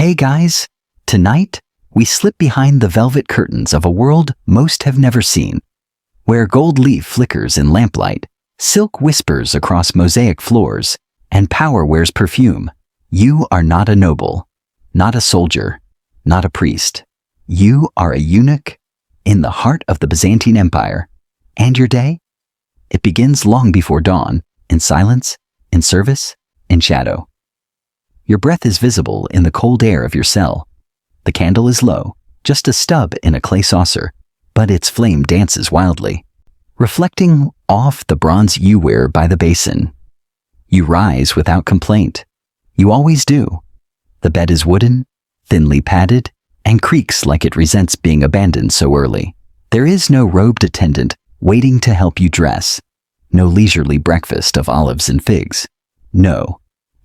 Hey guys, tonight we slip behind the velvet curtains of a world most have never seen, where gold leaf flickers in lamplight, silk whispers across mosaic floors, and power wears perfume. You are not a noble, not a soldier, not a priest. You are a eunuch in the heart of the Byzantine Empire. And your day? It begins long before dawn, in silence, in service, in shadow. Your breath is visible in the cold air of your cell. The candle is low, just a stub in a clay saucer, but its flame dances wildly, reflecting off the bronze you wear by the basin. You rise without complaint. You always do. The bed is wooden, thinly padded, and creaks like it resents being abandoned so early. There is no robed attendant waiting to help you dress, no leisurely breakfast of olives and figs. No,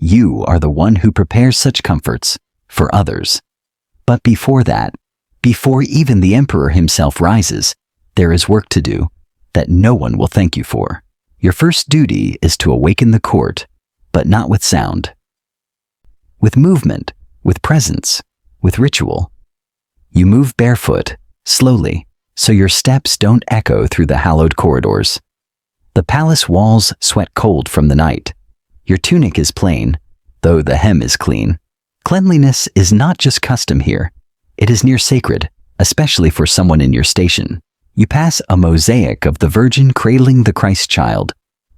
you are the one who prepares such comforts for others. But before that, before even the emperor himself rises, there is work to do that no one will thank you for. Your first duty is to awaken the court, but not with sound. With movement, with presence, with ritual. You move barefoot, slowly, so your steps don't echo through the hallowed corridors. The palace walls sweat cold from the night. Your tunic is plain, though the hem is clean. Cleanliness is not just custom here. It is near sacred, especially for someone in your station. You pass a mosaic of the Virgin cradling the Christ child.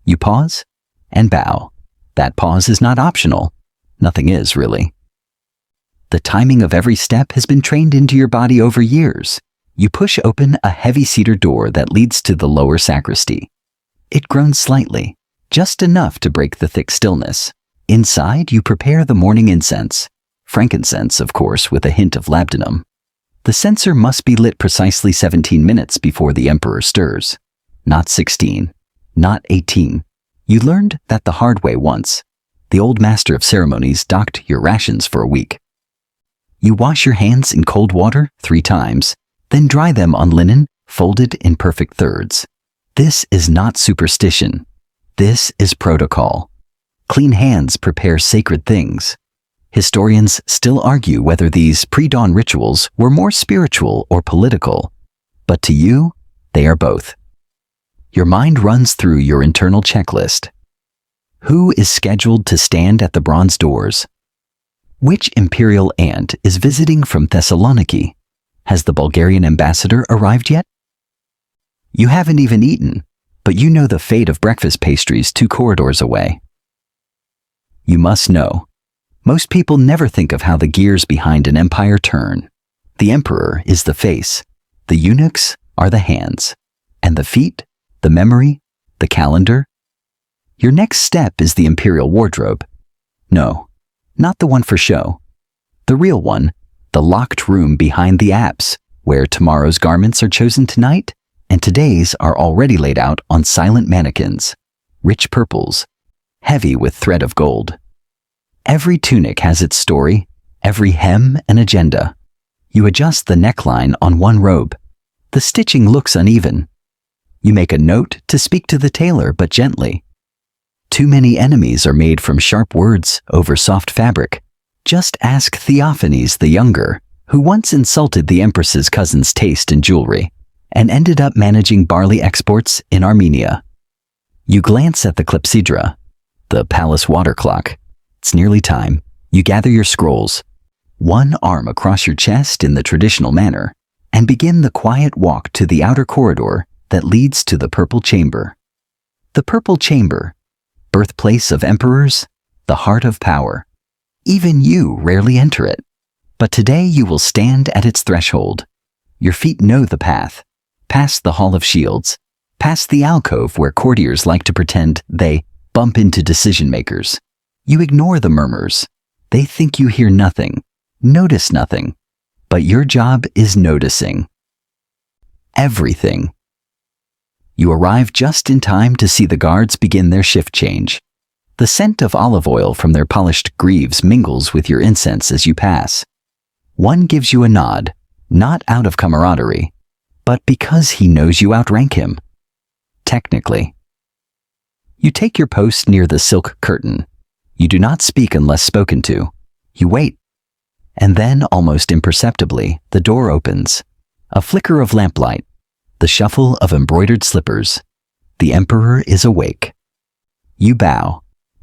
You pause and bow. That pause is not optional. Nothing is, really. The timing of every step has been trained into your body over years. You push open a heavy cedar door that leads to the lower sacristy. It groans slightly, just enough to break the thick stillness. Inside, you prepare the morning incense. Frankincense, of course, with a hint of labdanum. The censer must be lit precisely 17 minutes before the emperor stirs. Not 16, not 18. You learned that the hard way once. The old master of ceremonies docked your rations for a week. You wash your hands in cold water 3 times, then dry them on linen folded in perfect thirds. This is not superstition. This is protocol. Clean hands prepare sacred things. Historians still argue whether these pre-dawn rituals were more spiritual or political, but to you, they are both. Your mind runs through your internal checklist. Who is scheduled to stand at the bronze doors? Which imperial aunt is visiting from Thessaloniki? Has the Bulgarian ambassador arrived yet? You haven't even eaten, but you know the fate of breakfast pastries 2 corridors away. You must know. Most people never think of how the gears behind an empire turn. The emperor is the face, the eunuchs are the hands, and the feet, the memory, the calendar. Your next step is the imperial wardrobe. No, not the one for show. The real one, the locked room behind the apse, where tomorrow's garments are chosen tonight, and today's are already laid out on silent mannequins, rich purples, heavy with thread of gold. Every tunic has its story, every hem an agenda. You adjust the neckline on one robe. The stitching looks uneven. You make a note to speak to the tailor, but gently. Too many enemies are made from sharp words over soft fabric. Just ask Theophanes the Younger, who once insulted the empress's cousin's taste in jewelry, and ended up managing barley exports in Armenia. You glance at the clepsydra, the palace water clock. It's nearly time. You gather your scrolls, one arm across your chest in the traditional manner, and begin the quiet walk to the outer corridor that leads to the Purple Chamber. The Purple Chamber, birthplace of emperors, the heart of power. Even you rarely enter it, but today you will stand at its threshold. Your feet know the path, past the Hall of Shields, past the alcove where courtiers like to pretend they bump into decision makers. You ignore the murmurs. They think you hear nothing, notice nothing, but your job is noticing. Everything. You arrive just in time to see the guards begin their shift change. The scent of olive oil from their polished greaves mingles with your incense as you pass. One gives you a nod, not out of camaraderie, but because he knows you outrank him. Technically. You take your post near the silk curtain. You do not speak unless spoken to. You wait. And then, almost imperceptibly, the door opens. A flicker of lamplight, the shuffle of embroidered slippers. The emperor is awake. You bow.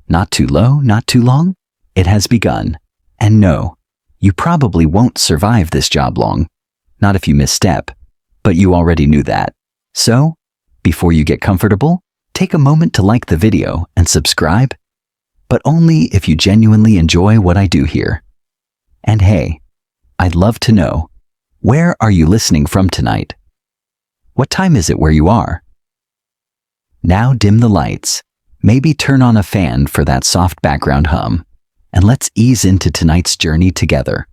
Not too low, not too long. It has begun. And no, you probably won't survive this job long. Not if you misstep. But you already knew that. So, before you get comfortable, take a moment to like the video and subscribe. But only if you genuinely enjoy what I do here. And hey, I'd love to know, where are you listening from tonight? What time is it where you are? Now dim the lights, maybe turn on a fan for that soft background hum, and let's ease into tonight's journey together.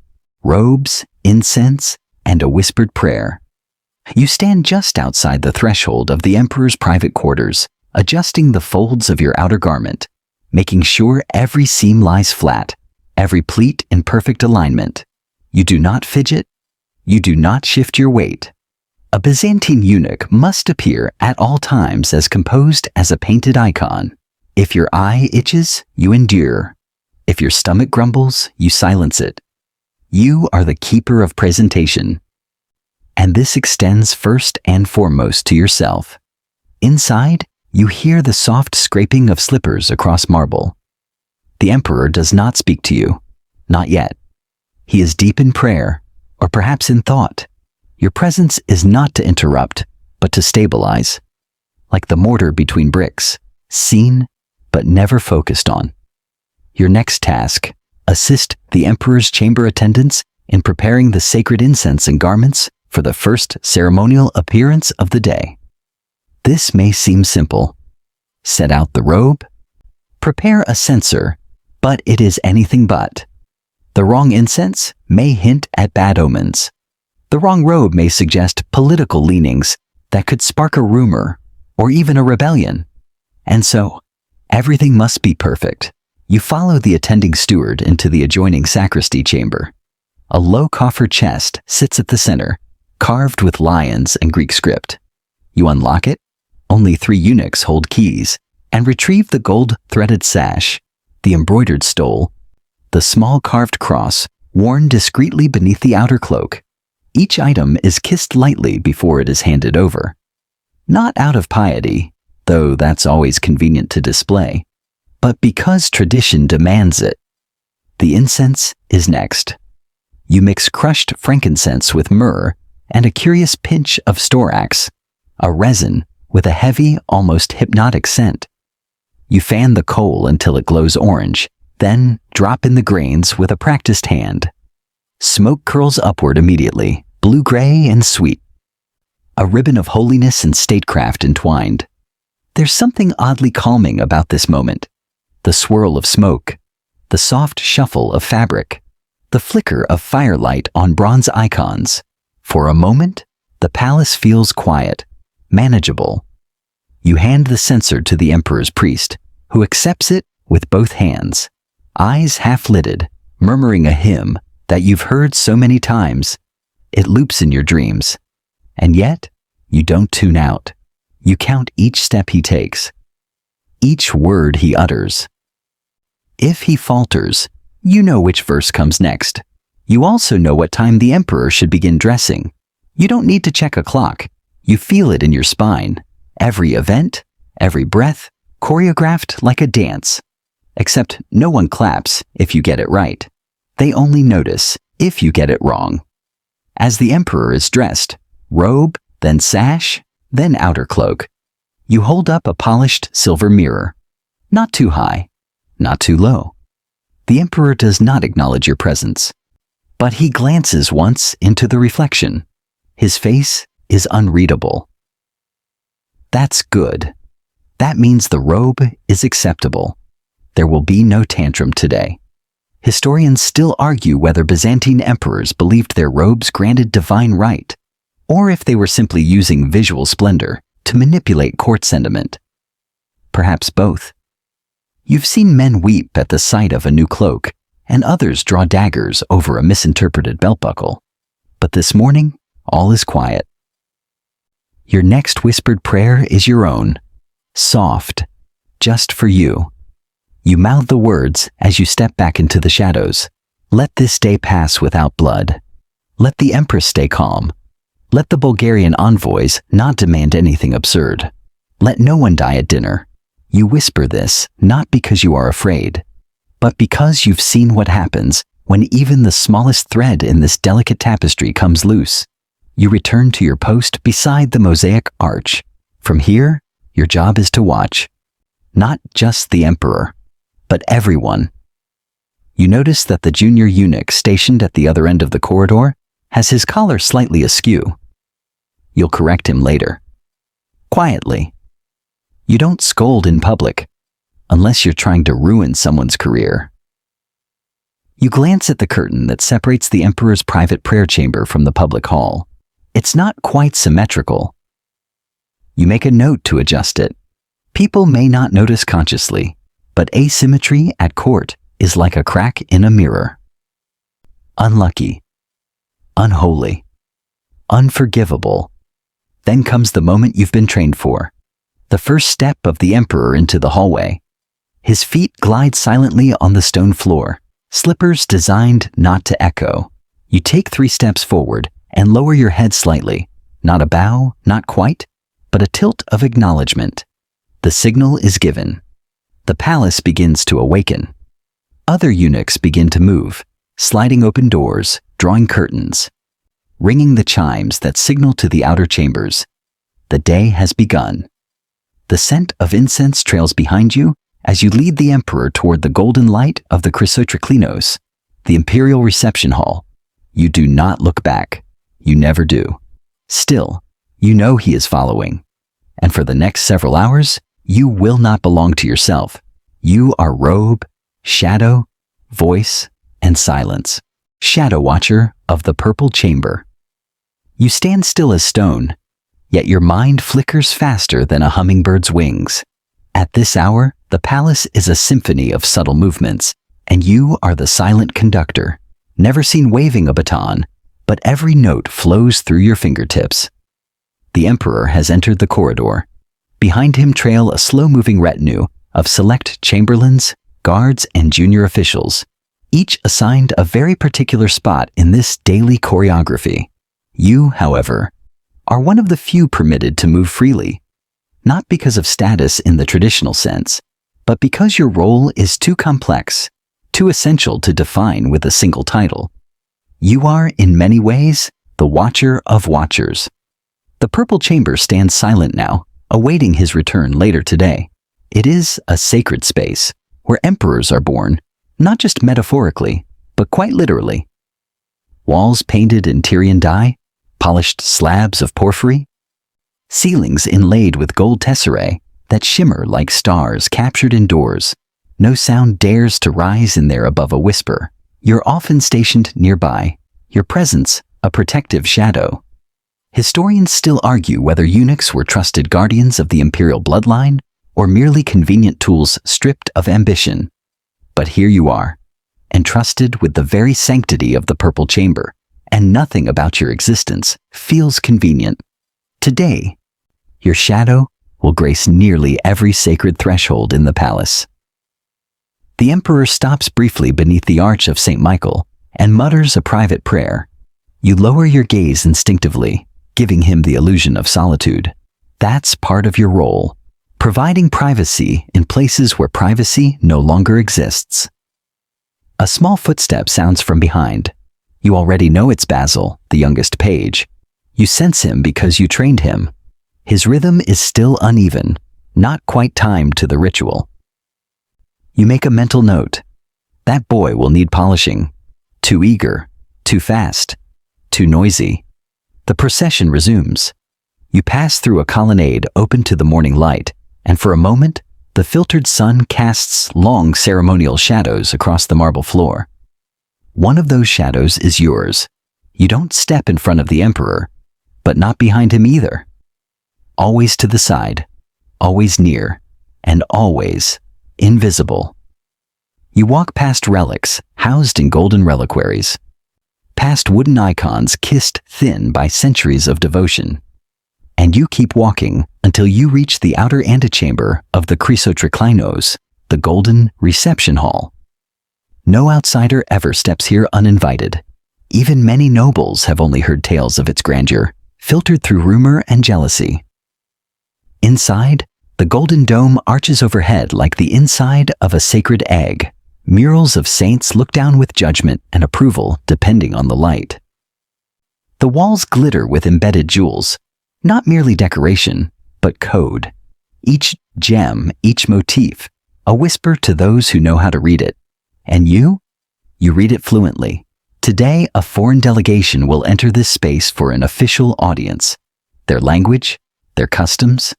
Robes, incense, and a whispered prayer. You stand just outside the threshold of the emperor's private quarters, adjusting the folds of your outer garment, making sure every seam lies flat, every pleat in perfect alignment. You do not fidget. You do not shift your weight. A Byzantine eunuch must appear at all times as composed as a painted icon. If your eye itches, you endure. If your stomach grumbles, you silence it. You are the keeper of presentation. And this extends first and foremost to yourself. Inside, you hear the soft scraping of slippers across marble. The emperor does not speak to you. Not yet. He is deep in prayer, or perhaps in thought. Your presence is not to interrupt, but to stabilize. Like the mortar between bricks, seen, but never focused on. Your next task, assist the emperor's chamber attendants in preparing the sacred incense and garments for the first ceremonial appearance of the day. This may seem simple. Set out the robe, prepare a censer, but it is anything but. The wrong incense may hint at bad omens. The wrong robe may suggest political leanings that could spark a rumor or even a rebellion. And so, everything must be perfect. You follow the attending steward into the adjoining sacristy chamber. A low coffer chest sits at the center, carved with lions and Greek script. You unlock it. Only 3 eunuchs hold keys and retrieve the gold-threaded sash, the embroidered stole, the small carved cross worn discreetly beneath the outer cloak. Each item is kissed lightly before it is handed over. Not out of piety, though that's always convenient to display, but because tradition demands it. The incense is next. You mix crushed frankincense with myrrh and a curious pinch of storax, a resin with a heavy, almost hypnotic scent. You fan the coal until it glows orange, then drop in the grains with a practiced hand. Smoke curls upward immediately, blue-gray and sweet. A ribbon of holiness and statecraft entwined. There's something oddly calming about this moment. The swirl of smoke, the soft shuffle of fabric, the flicker of firelight on bronze icons. For a moment, the palace feels quiet, manageable. You hand the censer to the emperor's priest, who accepts it with both hands, eyes half-lidded, murmuring a hymn that you've heard so many times. It loops in your dreams. And yet, you don't tune out. You count each step he takes, each word he utters. If he falters, you know which verse comes next. You also know what time the emperor should begin dressing. You don't need to check a clock. You feel it in your spine. Every event, every breath, choreographed like a dance. Except no one claps if you get it right. They only notice if you get it wrong. As the emperor is dressed, robe, then sash, then outer cloak, you hold up a polished silver mirror. Not too high, not too low. The emperor does not acknowledge your presence, but he glances once into the reflection. His face is unreadable. That's good. That means the robe is acceptable. There will be no tantrum today. Historians still argue whether Byzantine emperors believed their robes granted divine right, or if they were simply using visual splendor to manipulate court sentiment. Perhaps both. You've seen men weep at the sight of a new cloak, and others draw daggers over a misinterpreted belt buckle. But this morning, all is quiet. Your next whispered prayer is your own, soft, just for you. You mouth the words as you step back into the shadows, Let this day pass without blood. Let the Empress stay calm. Let the Bulgarian envoys not demand anything absurd. Let no one die at dinner. You whisper this not because you are afraid, but because you've seen what happens when even the smallest thread in this delicate tapestry comes loose. You return to your post beside the mosaic arch. From here, your job is to watch. Not just the emperor, but everyone. You notice that the junior eunuch stationed at the other end of the corridor has his collar slightly askew. You'll correct him later. Quietly. You don't scold in public, unless you're trying to ruin someone's career. You glance at the curtain that separates the emperor's private prayer chamber from the public hall. It's not quite symmetrical. You make a note to adjust it. People may not notice consciously, but asymmetry at court is like a crack in a mirror. Unlucky. Unholy. Unforgivable. Then comes the moment you've been trained for. The first step of the emperor into the hallway. His feet glide silently on the stone floor, slippers designed not to echo. You take 3 steps forward and lower your head slightly. Not a bow, not quite, but a tilt of acknowledgement. The signal is given. The palace begins to awaken. Other eunuchs begin to move, sliding open doors, drawing curtains, ringing the chimes that signal to the outer chambers. The day has begun. The scent of incense trails behind you as you lead the emperor toward the golden light of the Chrysotriklinos, the imperial reception hall. You do not look back. You never do. Still, you know he is following. And for the next several hours, you will not belong to yourself. You are robe, shadow, voice, and silence. Shadow watcher of the purple chamber. You stand still as stone, yet your mind flickers faster than a hummingbird's wings. At this hour, the palace is a symphony of subtle movements, and you are the silent conductor, never seen waving a baton, but every note flows through your fingertips. The emperor has entered the corridor. Behind him trail a slow-moving retinue of select chamberlains, guards, and junior officials, each assigned a very particular spot in this daily choreography. You, however, are one of the few permitted to move freely, not because of status in the traditional sense, but because your role is too complex, too essential to define with a single title. You are, in many ways, the watcher of watchers. The purple chamber stands silent now, awaiting his return later today. It is a sacred space where emperors are born, not just metaphorically, but quite literally. Walls painted in Tyrian dye, polished slabs of porphyry, ceilings inlaid with gold tesserae that shimmer like stars captured indoors. No sound dares to rise in there above a whisper. You're often stationed nearby, your presence a protective shadow. Historians still argue whether eunuchs were trusted guardians of the imperial bloodline or merely convenient tools stripped of ambition. But here you are, entrusted with the very sanctity of the purple chamber, and nothing about your existence feels convenient. Today, your shadow will grace nearly every sacred threshold in the palace. The emperor stops briefly beneath the arch of St. Michael and mutters a private prayer. You lower your gaze instinctively, giving him the illusion of solitude. That's part of your role, providing privacy in places where privacy no longer exists. A small footstep sounds from behind. You already know it's Basil, the youngest page. You sense him because you trained him. His rhythm is still uneven, not quite timed to the ritual. You make a mental note. That boy will need polishing. Too eager, too fast, too noisy. The procession resumes. You pass through a colonnade open to the morning light, and for a moment, the filtered sun casts long ceremonial shadows across the marble floor. One of those shadows is yours. You don't step in front of the emperor, but not behind him either. Always to the side, always near, and always invisible. You walk past relics housed in golden reliquaries, past wooden icons kissed thin by centuries of devotion, and you keep walking until you reach the outer antechamber of the Chrysotriklinos, the golden reception hall. No outsider ever steps here uninvited. Even many nobles have only heard tales of its grandeur, filtered through rumor and jealousy. Inside, the golden dome arches overhead like the inside of a sacred egg. Murals of saints look down with judgment and approval depending on the light. The walls glitter with embedded jewels, not merely decoration, but code. Each gem, each motif, a whisper to those who know how to read it. And you read it fluently. Today, a foreign delegation will enter this space for an official audience. Their language, their customs,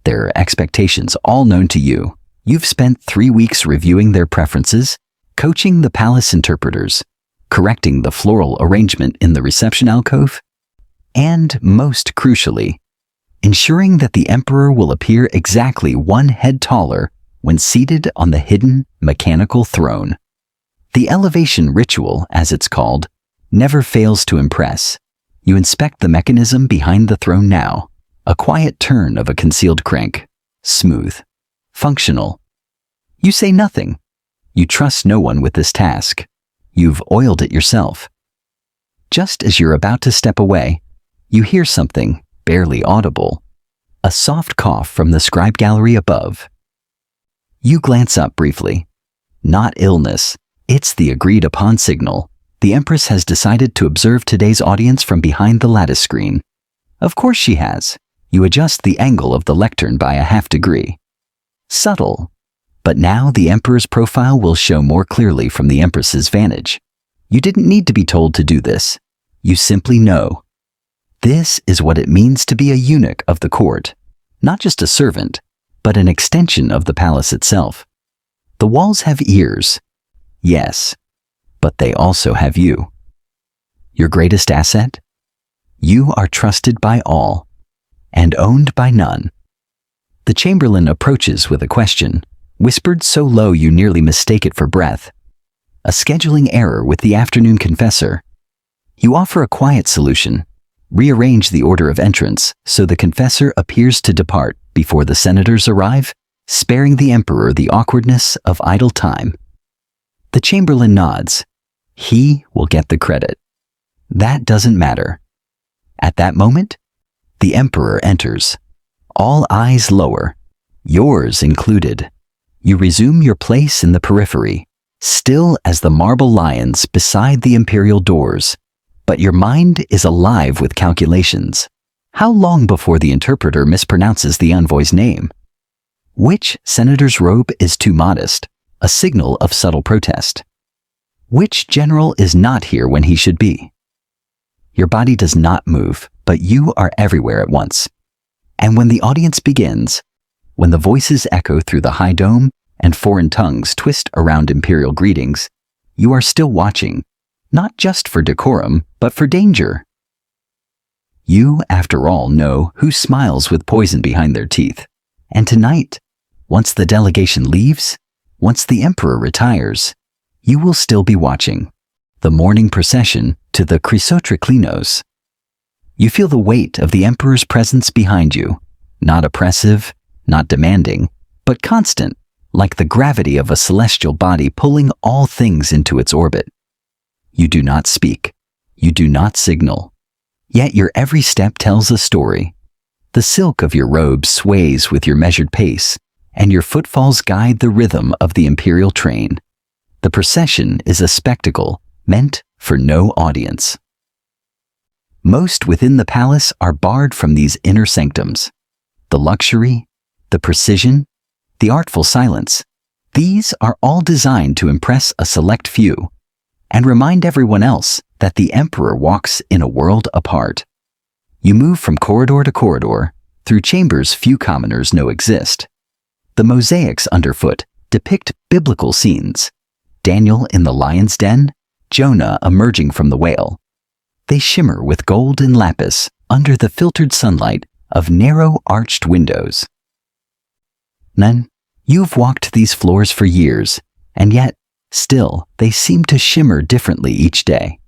their expectations all known to you. You've spent 3 weeks reviewing their preferences, coaching the palace interpreters, correcting the floral arrangement in the reception alcove, and, most crucially, ensuring that the emperor will appear exactly 1 head taller when seated on the hidden, mechanical throne. The elevation ritual, as it's called, never fails to impress. You inspect the mechanism behind the throne now, a quiet turn of a concealed crank, smooth, functional. You say nothing. You trust no one with this task. You've oiled it yourself. Just as you're about to step away, you hear something, barely audible, a soft cough from the scribe gallery above. You glance up briefly. Not illness, it's the agreed-upon signal. The Empress has decided to observe today's audience from behind the lattice screen. Of course she has. You adjust the angle of the lectern by a half degree. Subtle. But now the Emperor's profile will show more clearly from the Empress's vantage. You didn't need to be told to do this. You simply know. This is what it means to be a eunuch of the court. Not just a servant, but an extension of the palace itself. The walls have ears. Yes, but they also have you. Your greatest asset? You are trusted by all, and owned by none. The chamberlain approaches with a question, whispered so low you nearly mistake it for breath. A scheduling error with the afternoon confessor. You offer a quiet solution. Rearrange the order of entrance so the confessor appears to depart before the senators arrive, sparing the emperor the awkwardness of idle time. The chamberlain nods. He will get the credit. That doesn't matter. At that moment, the emperor enters. All eyes lower, yours included. You resume your place in the periphery, still as the marble lions beside the imperial doors. But your mind is alive with calculations. How long before the interpreter mispronounces the envoy's name? Which senator's robe is too modest, a signal of subtle protest? Which general is not here when he should be? Your body does not move, but you are everywhere at once. And when the audience begins, when the voices echo through the high dome and foreign tongues twist around imperial greetings, you are still watching, not just for decorum, but for danger. You, after all, know who smiles with poison behind their teeth. And tonight, once the delegation leaves, once the emperor retires, you will still be watching. The morning procession to the Chrysotriklinos. You feel the weight of the emperor's presence behind you, not oppressive, not demanding, but constant, like the gravity of a celestial body pulling all things into its orbit. You do not speak. You do not signal. Yet your every step tells a story. The silk of your robe sways with your measured pace, and your footfalls guide the rhythm of the imperial train. The procession is a spectacle meant for no audience. Most within the palace are barred from these inner sanctums. The luxury, the precision, the artful silence, these are all designed to impress a select few and remind everyone else that the emperor walks in a world apart. You move from corridor to corridor, through chambers few commoners know exist. The mosaics underfoot depict biblical scenes. Daniel in the lion's den, Jonah emerging from the whale. They shimmer with gold and lapis under the filtered sunlight of narrow arched windows. Then, you've walked these floors for years, and yet, still, they seem to shimmer differently each day,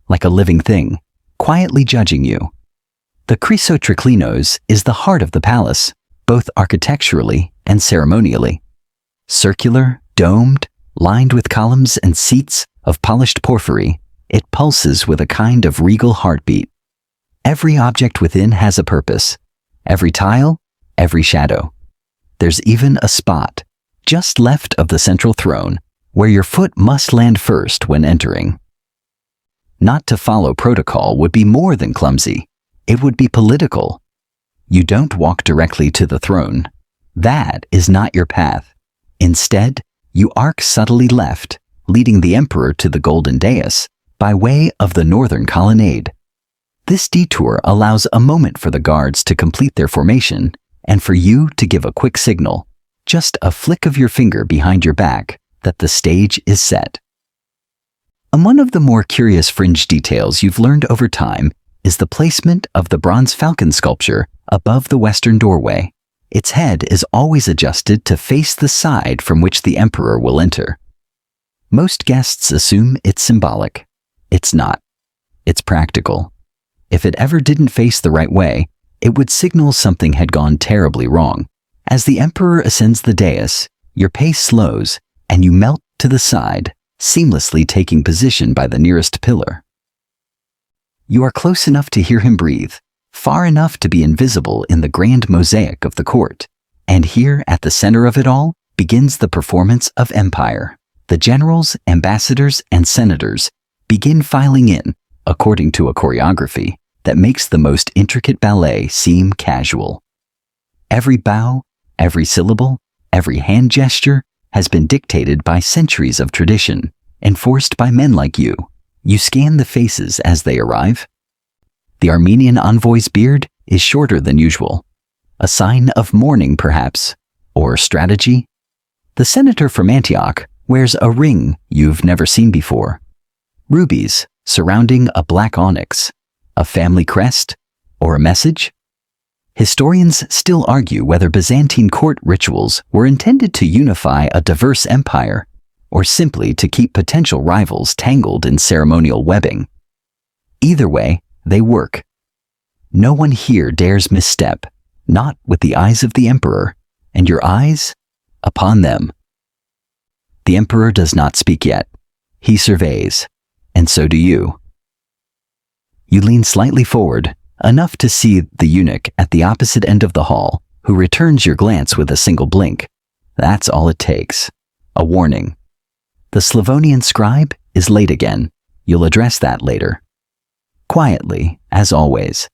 like a living thing, quietly judging you. The Chrysotriklinos is the heart of the palace, both architecturally and ceremonially. Circular, domed, Lined with columns and seats of polished porphyry, it pulses with a kind of regal heartbeat. Every object within has a purpose. Every tile, every shadow. There's even a spot, just left of the central throne, where your foot must land first when entering. Not to follow protocol would be more than clumsy. It would be political. You don't walk directly to the throne. That is not your path. Instead, you arc subtly left, leading the emperor to the golden dais, by way of the northern colonnade. This detour allows a moment for the guards to complete their formation and for you to give a quick signal, just a flick of your finger behind your back, that the stage is set. And one of the more curious fringe details you've learned over time is the placement of the bronze falcon sculpture above the western doorway. Its head is always adjusted to face the side from which the emperor will enter. Most guests assume it's symbolic. It's not. It's practical. If it ever didn't face the right way, it would signal something had gone terribly wrong. As the emperor ascends the dais, your pace slows and you melt to the side, seamlessly taking position by the nearest pillar. You are close enough to hear him breathe, far enough to be invisible in the grand mosaic of the court. And here, at the center of it all, begins the performance of empire. The generals, ambassadors, and senators begin filing in, according to a choreography that makes the most intricate ballet seem casual. Every bow, every syllable, every hand gesture has been dictated by centuries of tradition, enforced by men like you. You scan the faces as they arrive. The Armenian envoy's beard is shorter than usual, a sign of mourning perhaps, or strategy. The senator from Antioch wears a ring you've never seen before. Rubies surrounding a black onyx, a family crest, or a message? Historians still argue whether Byzantine court rituals were intended to unify a diverse empire, or simply to keep potential rivals tangled in ceremonial webbing. Either way, they work. No one here dares misstep, not with the eyes of the emperor, and your eyes upon them. The emperor does not speak yet. He surveys, and so do you. You lean slightly forward, enough to see the eunuch at the opposite end of the hall, who returns your glance with a single blink. That's all it takes. A warning. The Slavonian scribe is late again. You'll address that later. Quietly, as always.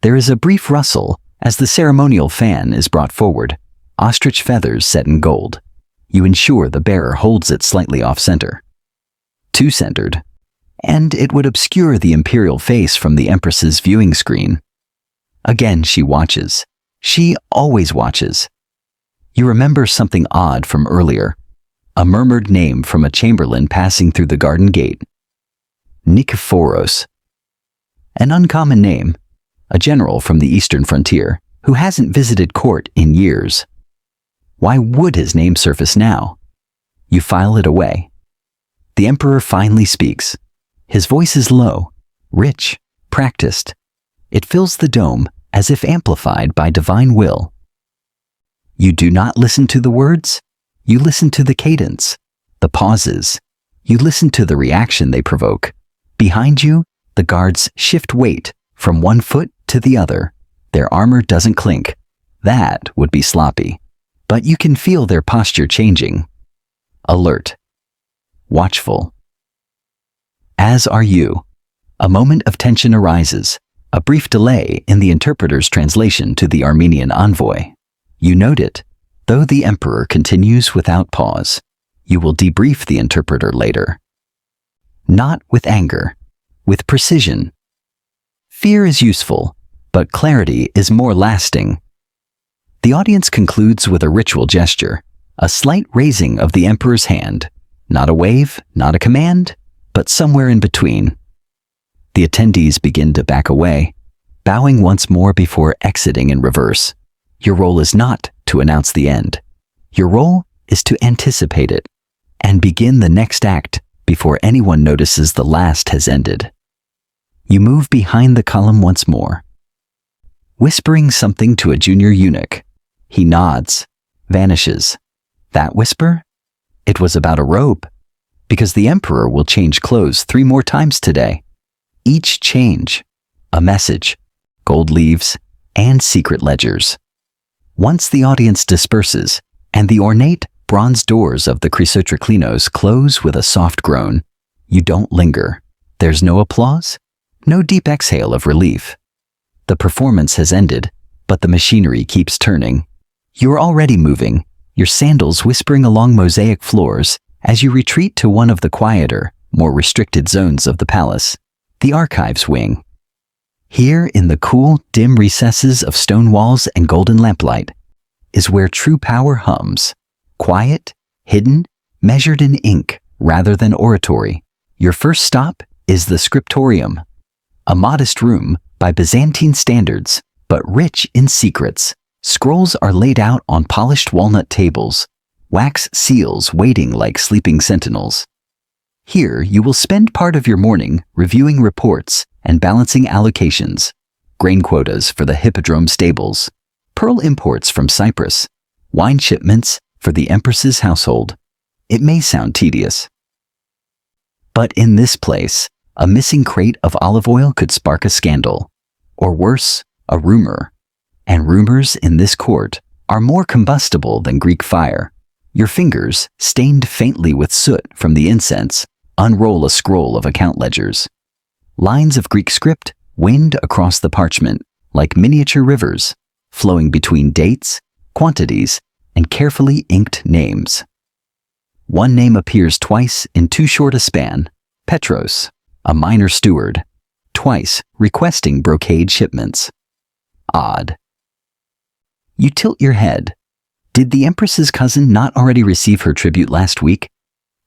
There is a brief rustle as the ceremonial fan is brought forward, ostrich feathers set in gold. You ensure the bearer holds it slightly off-center. Too centered, and it would obscure the imperial face from the empress's viewing screen. Again she watches. She always watches. You remember something odd from earlier. A murmured name from a chamberlain passing through the garden gate. Nikephoros. An uncommon name. A general from the eastern frontier who hasn't visited court in years. Why would his name surface now? You file it away. The emperor finally speaks. His voice is low, rich, practiced. It fills the dome as if amplified by divine will. You do not listen to the words. You listen to the cadence, the pauses. You listen to the reaction they provoke. Behind you, the guards shift weight from one foot to the other. Their armor doesn't clink. That would be sloppy. But you can feel their posture changing. Alert. Watchful. As are you. A moment of tension arises, a brief delay in the interpreter's translation to the Armenian envoy. You note it, though the emperor continues without pause. You will debrief the interpreter later. Not with anger, with precision. Fear is useful, but clarity is more lasting. The audience concludes with a ritual gesture, a slight raising of the emperor's hand. Not a wave, not a command, but somewhere in between. The attendees begin to back away, bowing once more before exiting in reverse. Your role is not to announce the end. Your role is to anticipate it and begin the next act before anyone notices the last has ended. You move behind the column once more, whispering something to a junior eunuch. He nods, vanishes. That whisper? It was about a robe, because the emperor will change clothes 3 more times today. Each change, a message, gold leaves, and secret ledgers. Once the audience disperses, and the ornate bronze doors of the Chrysotriclinos close with a soft groan, you don't linger. There's no applause, no deep exhale of relief. The performance has ended, but the machinery keeps turning. You're already moving, your sandals whispering along mosaic floors as you retreat to one of the quieter, more restricted zones of the palace, the archives wing. Here, in the cool, dim recesses of stone walls and golden lamplight, is where true power hums. Quiet, hidden, measured in ink rather than oratory. Your first stop is the scriptorium, a modest room by Byzantine standards, but rich in secrets. Scrolls are laid out on polished walnut tables, wax seals waiting like sleeping sentinels. Here, you will spend part of your morning reviewing reports and balancing allocations, grain quotas for the hippodrome stables, pearl imports from Cyprus, wine shipments for the empress's household. It may sound tedious, but in this place, a missing crate of olive oil could spark a scandal, or worse, a rumor. And rumors in this court are more combustible than Greek fire. Your fingers, stained faintly with soot from the incense, unroll a scroll of account ledgers. Lines of Greek script wind across the parchment like miniature rivers, flowing between dates, quantities, and carefully inked names. One name appears twice in too short a span: Petros, a minor steward, twice requesting brocade shipments. Odd. You tilt your head. Did the empress's cousin not already receive her tribute last week?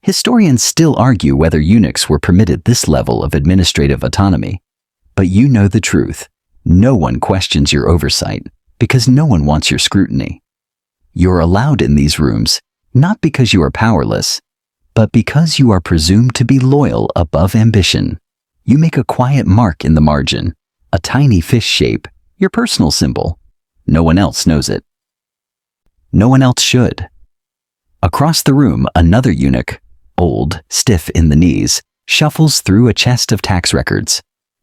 Historians still argue whether eunuchs were permitted this level of administrative autonomy. But you know the truth. No one questions your oversight, because no one wants your scrutiny. You're allowed in these rooms, not because you are powerless, but because you are presumed to be loyal above ambition. You make a quiet mark in the margin, a tiny fish shape, your personal symbol. No one else knows it. No one else should. Across the room, another eunuch, old, stiff in the knees, shuffles through a chest of tax records.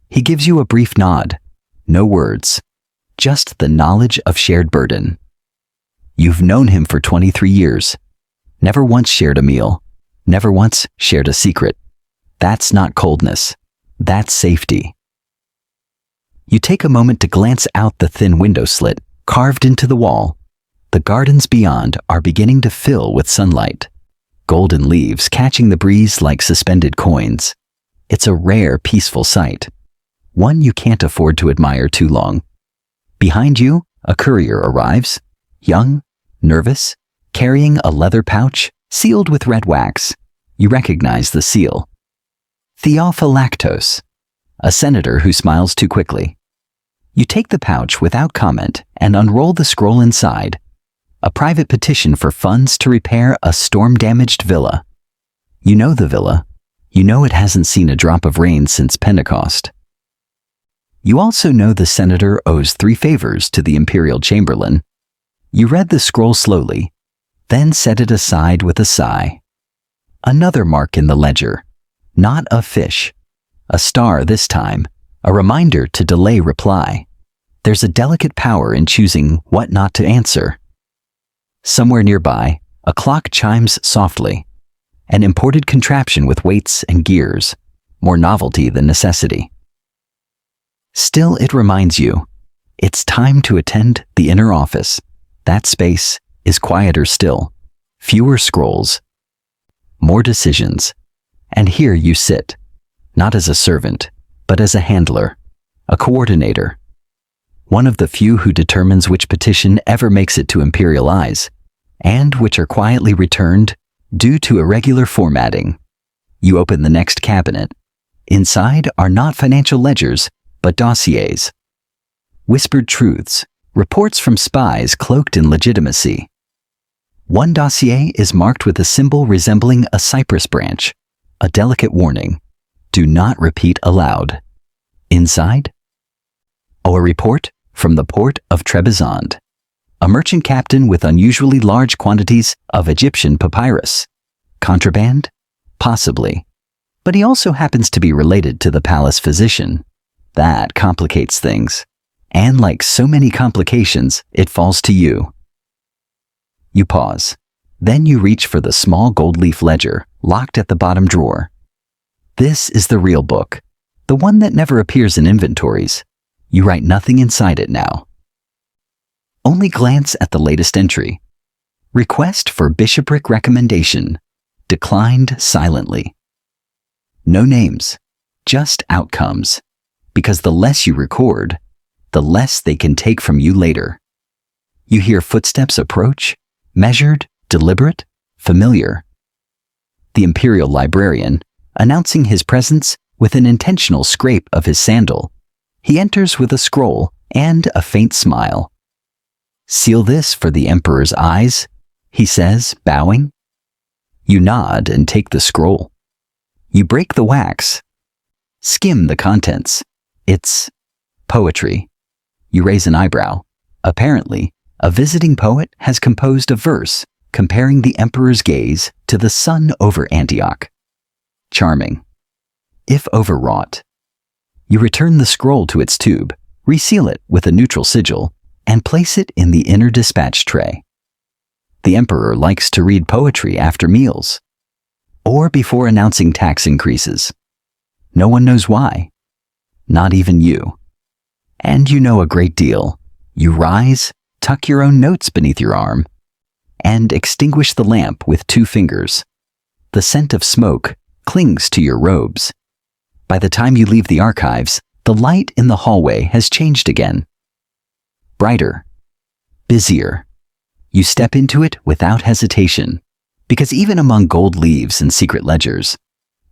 He gives you a brief nod. No words. Just the knowledge of shared burden. You've known him for 23 years. Never once shared a meal. Never once shared a secret. That's not coldness. That's safety. You take a moment to glance out the thin window slit, carved into the wall. The gardens beyond are beginning to fill with sunlight, golden leaves catching the breeze like suspended coins. It's a rare, peaceful sight, one you can't afford to admire too long. Behind you, a courier arrives, young, nervous, carrying a leather pouch sealed with red wax. You recognize the seal. Theophylactos, a senator who smiles too quickly. You take the pouch without comment and unroll the scroll inside. A private petition for funds to repair a storm-damaged villa. You know the villa. You know it hasn't seen a drop of rain since Pentecost. You also know the senator owes 3 favors to the imperial chamberlain. You read the scroll slowly, then set it aside with a sigh. Another mark in the ledger. Not a fish. A star this time. A reminder to delay reply. There's a delicate power in choosing what not to answer. Somewhere nearby, a clock chimes softly. An imported contraption with weights and gears. More novelty than necessity. Still, it reminds you, it's time to attend the inner office. That space is quieter still. Fewer scrolls. More decisions. And here you sit. Not as a servant, but as a handler. A coordinator. One of the few who determines which petition ever makes it to imperial eyes, and which are quietly returned due to irregular formatting. You open the next cabinet. Inside are not financial ledgers, but dossiers. Whispered truths, reports from spies cloaked in legitimacy. One dossier is marked with a symbol resembling a cypress branch, a delicate warning. Do not repeat aloud. Inside? Oh, a report from the port of Trebizond. A merchant captain with unusually large quantities of Egyptian papyrus. Contraband? Possibly. But he also happens to be related to the palace physician. That complicates things. And like so many complications, it falls to you. You pause. Then you reach for the small gold leaf ledger, locked at the bottom drawer. This is the real book, the one that never appears in inventories. You write nothing inside it now. Only glance at the latest entry. Request for bishopric recommendation. Declined silently. No names, just outcomes. Because the less you record, the less they can take from you later. You hear footsteps approach, measured, deliberate, familiar. The imperial librarian, announcing his presence with an intentional scrape of his sandal. He enters with a scroll and a faint smile. "Seal this for the emperor's eyes," he says, bowing. You nod and take the scroll. You break the wax. Skim the contents. It's poetry. You raise an eyebrow. Apparently, a visiting poet has composed a verse comparing the emperor's gaze to the sun over Antioch. Charming. If overwrought. You return the scroll to its tube, reseal it with a neutral sigil, and place it in the inner dispatch tray. The emperor likes to read poetry after meals, or before announcing tax increases. No one knows why. Not even you. And you know a great deal. You rise, tuck your own notes beneath your arm, and extinguish the lamp with 2 fingers. The scent of smoke clings to your robes. By the time you leave the archives, the light in the hallway has changed again. Brighter. Busier. You step into it without hesitation, because even among gold leaves and secret ledgers,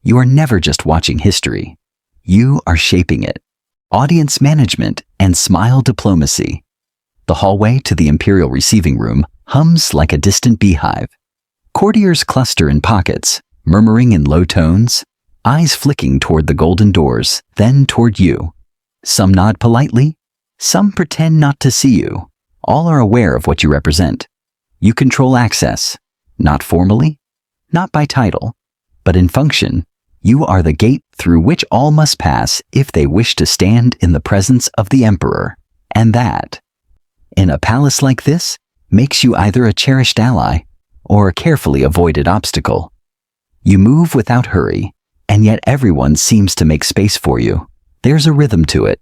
you are never just watching history. You are shaping it. Audience management and smile diplomacy. The hallway to the imperial receiving room hums like a distant beehive. Courtiers cluster in pockets, murmuring in low tones, eyes flicking toward the golden doors, then toward you. Some nod politely, some pretend not to see you. All are aware of what you represent. You control access, not formally, not by title, but in function. You are the gate through which all must pass if they wish to stand in the presence of the emperor. And that, in a palace like this, makes you either a cherished ally or a carefully avoided obstacle. You move without hurry, and yet everyone seems to make space for you. There's a rhythm to it.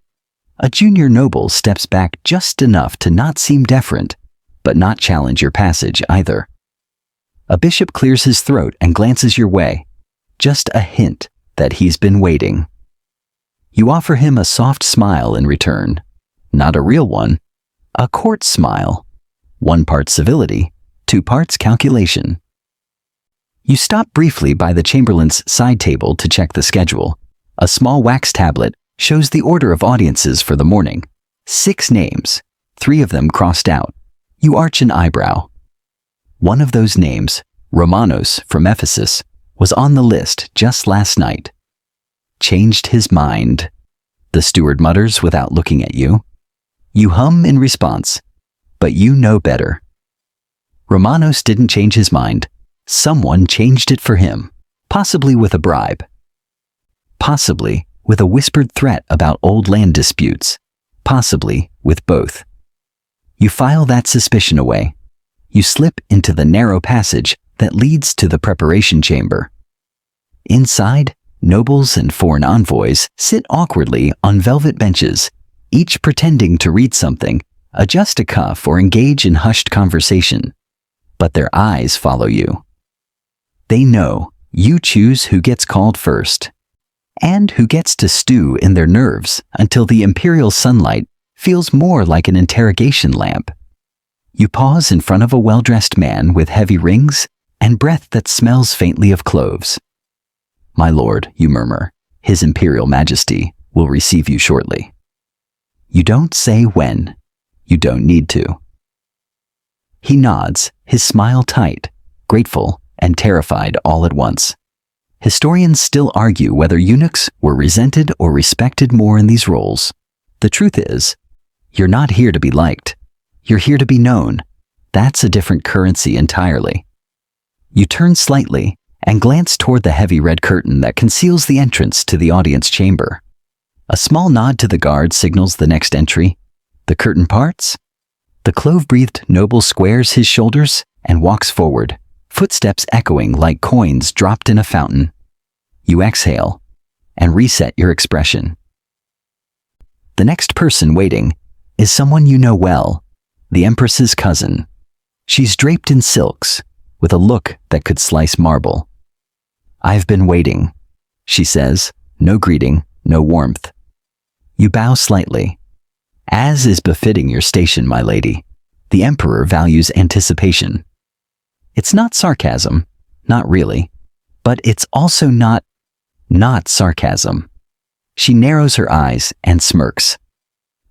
A junior noble steps back just enough to not seem deferent, but not challenge your passage either. A bishop clears his throat and glances your way, just a hint that he's been waiting. You offer him a soft smile in return. Not a real one, a court smile. 1 part civility, 2 parts calculation. You stop briefly by the chamberlain's side table to check the schedule. A small wax tablet shows the order of audiences for the morning. 6 names, 3 of them crossed out. You arch an eyebrow. One of those names, Romanos from Ephesus, was on the list just last night. Changed his mind, the steward mutters without looking at you. You hum in response, but you know better. Romanos didn't change his mind. Someone changed it for him, possibly with a bribe. Possibly with a whispered threat about old land disputes. Possibly with both. You file that suspicion away. You slip into the narrow passage that leads to the preparation chamber. Inside, nobles and foreign envoys sit awkwardly on velvet benches, each pretending to read something, adjust a cuff, or engage in hushed conversation. But their eyes follow you. They know you choose who gets called first, and who gets to stew in their nerves until the imperial sunlight feels more like an interrogation lamp. You pause in front of a well-dressed man with heavy rings and breath that smells faintly of cloves. "My lord," you murmur, "His Imperial Majesty will receive you shortly." You don't say when. You don't need to. He nods, his smile tight, grateful and terrified all at once. Historians still argue whether eunuchs were resented or respected more in these roles. The truth is, you're not here to be liked. You're here to be known. That's a different currency entirely. You turn slightly and glance toward the heavy red curtain that conceals the entrance to the audience chamber. A small nod to the guard signals the next entry. The curtain parts. The clove-breathed noble squares his shoulders and walks forward, footsteps echoing like coins dropped in a fountain. You exhale and reset your expression. The next person waiting is someone you know well, the Empress's cousin. She's draped in silks, with a look that could slice marble. "I've been waiting," she says, no greeting, no warmth. You bow slightly. "As is befitting your station, my lady. The Emperor values anticipation." It's not sarcasm, not really, but it's also not sarcasm. She narrows her eyes and smirks.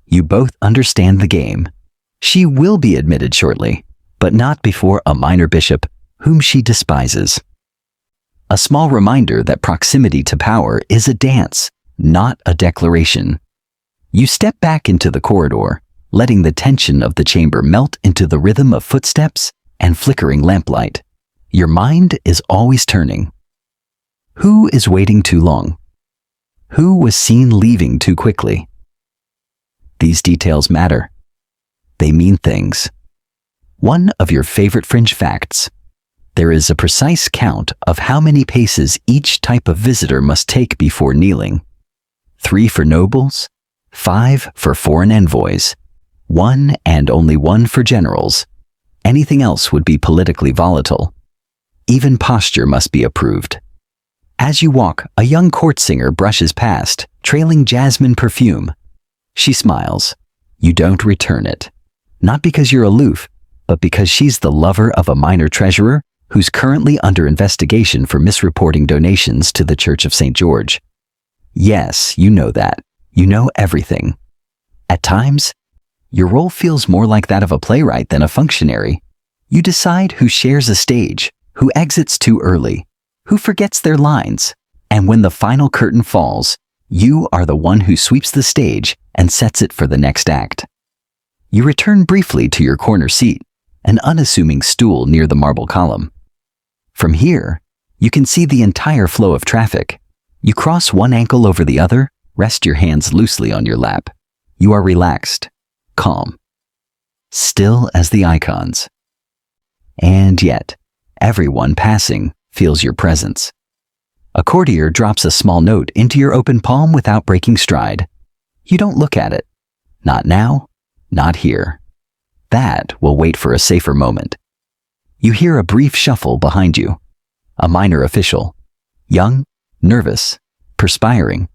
You both understand the game. She will be admitted shortly, but not before a minor bishop whom she despises. A small reminder that proximity to power is a dance, not a declaration. You step back into the corridor, letting the tension of the chamber melt into the rhythm of footsteps and flickering lamplight. Your mind is always turning. Who is waiting too long? Who was seen leaving too quickly? These details matter. They mean things. One of your favorite fringe facts. There is a precise count of how many paces each type of visitor must take before kneeling. 3 for nobles, 5 for foreign envoys, 1 and only 1 for generals. Anything else would be politically volatile. Even posture must be approved. As you walk, a young court singer brushes past, trailing jasmine perfume. She smiles. You don't return it. Not because you're aloof, but because she's the lover of a minor treasurer who's currently under investigation for misreporting donations to the Church of St. George. Yes, you know that. You know everything. At times, your role feels more like that of a playwright than a functionary. You decide who shares a stage, who exits too early, who forgets their lines, and when the final curtain falls, you are the one who sweeps the stage and sets it for the next act. You return briefly to your corner seat, an unassuming stool near the marble column. From here, you can see the entire flow of traffic. You cross one ankle over the other, rest your hands loosely on your lap. You are relaxed, calm, still as the icons. And yet, everyone passing feels your presence. A courtier drops a small note into your open palm without breaking stride. You don't look at it. Not now, not here. That will wait for a safer moment. You hear a brief shuffle behind you. A minor official. Young, nervous, perspiring.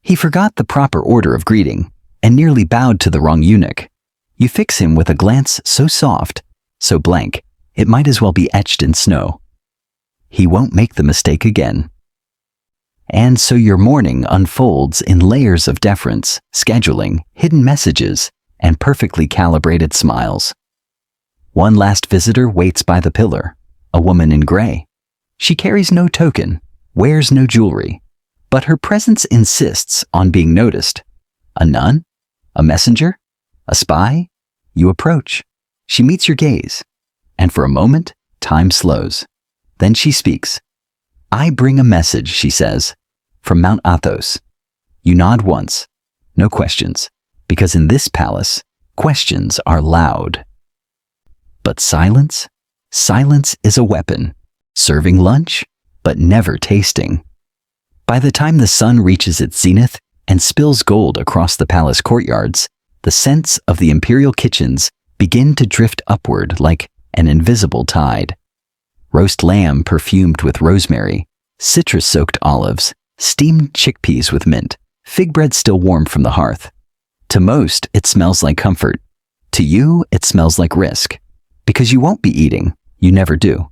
He forgot the proper order of greeting and nearly bowed to the wrong eunuch. You fix him with a glance so soft, so blank, it might as well be etched in snow. He won't make the mistake again. And so your morning unfolds in layers of deference, scheduling, hidden messages, and perfectly calibrated smiles. One last visitor waits by the pillar, a woman in gray. She carries no token, wears no jewelry, but her presence insists on being noticed. A nun? A messenger? A spy? You approach. She meets your gaze, and for a moment, time slows. Then she speaks. "I bring a message," she says, "from Mount Athos." You nod once. No questions, because in this palace, questions are loud. But silence? Silence is a weapon, serving lunch, but never tasting. By the time the sun reaches its zenith and spills gold across the palace courtyards, the scents of the imperial kitchens begin to drift upward like an invisible tide. Roast lamb perfumed with rosemary, citrus-soaked olives, steamed chickpeas with mint, fig bread still warm from the hearth. To most, it smells like comfort. To you, it smells like risk. Because you won't be eating, you never do.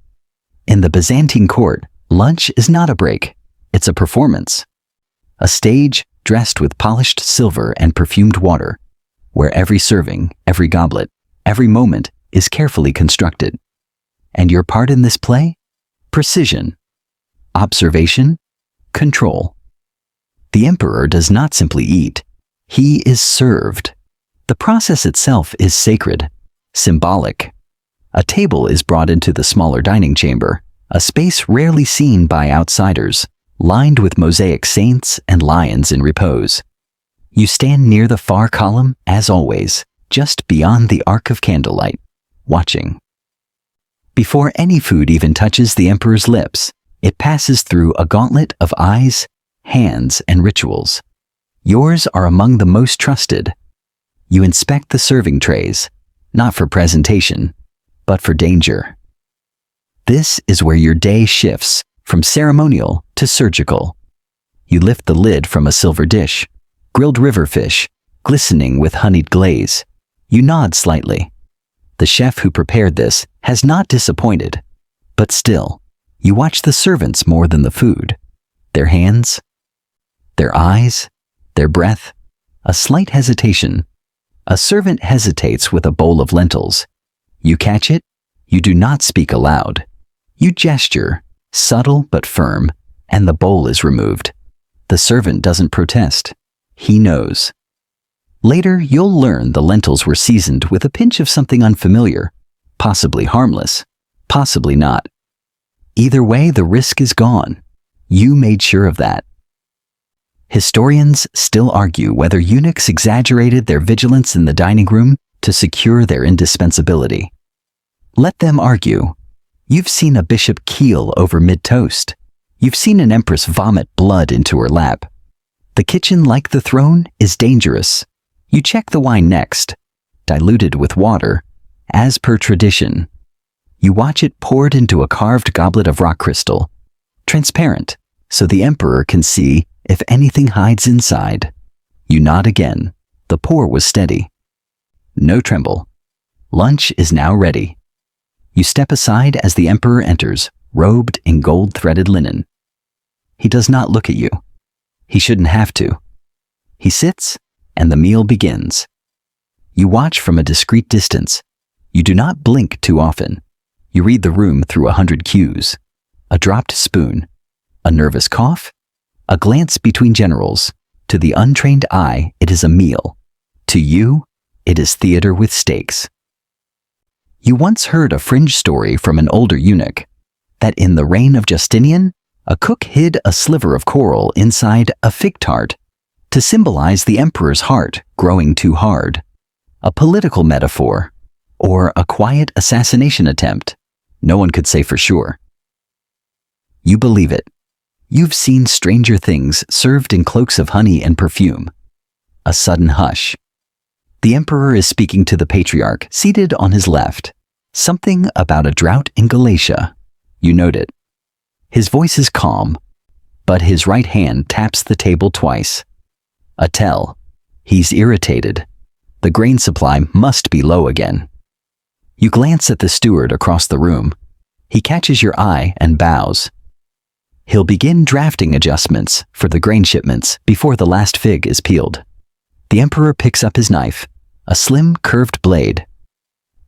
In the Byzantine court, lunch is not a break, it's a performance. A stage dressed with polished silver and perfumed water, where every serving, every goblet, every moment is carefully constructed. And your part in this play? Precision, observation, control. The emperor does not simply eat, he is served. The process itself is sacred, symbolic. A table is brought into the smaller dining chamber, a space rarely seen by outsiders, lined with mosaic saints and lions in repose. You stand near the far column, as always, just beyond the arc of candlelight, watching. Before any food even touches the emperor's lips, it passes through a gauntlet of eyes, hands, and rituals. Yours are among the most trusted. You inspect the serving trays, not for presentation, but for danger. This is where your day shifts from ceremonial to surgical. You lift the lid from a silver dish, grilled river fish, glistening with honeyed glaze. You nod slightly. The chef who prepared this has not disappointed, but still, you watch the servants more than the food. Their hands, their eyes, their breath, a slight hesitation. A servant hesitates with a bowl of lentils. You catch it. You do not speak aloud. You gesture, subtle but firm, and the bowl is removed. The servant doesn't protest. He knows. Later, you'll learn the lentils were seasoned with a pinch of something unfamiliar, possibly harmless, possibly not. Either way, the risk is gone. You made sure of that. Historians still argue whether eunuchs exaggerated their vigilance in the dining room to secure their indispensability. Let them argue. You've seen a bishop keel over mid-toast. You've seen an empress vomit blood into her lap. The kitchen, like the throne, is dangerous. You check the wine next, diluted with water, as per tradition. You watch it poured into a carved goblet of rock crystal, transparent, so the emperor can see if anything hides inside. You nod again. The pour was steady. No tremble. Lunch is now ready. You step aside as the emperor enters, robed in gold-threaded linen. He does not look at you. He shouldn't have to. He sits, and the meal begins. You watch from a discreet distance. You do not blink too often. You read the room through 100 cues. A dropped spoon, a nervous cough, a glance between generals. To the untrained eye, it is a meal. To you, it is theater with stakes. You once heard a fringe story from an older eunuch that in the reign of Justinian, a cook hid a sliver of coral inside a fig tart to symbolize the emperor's heart growing too hard. A political metaphor, or a quiet assassination attempt. No one could say for sure. You believe it. You've seen stranger things served in cloaks of honey and perfume. A sudden hush. The emperor is speaking to the patriarch seated on his left. Something about a drought in Galatia. You note it. His voice is calm, but his right hand taps the table twice. A tell. He's irritated. The grain supply must be low again. You glance at the steward across the room. He catches your eye and bows. He'll begin drafting adjustments for the grain shipments before the last fig is peeled. The emperor picks up his knife, a slim, curved blade.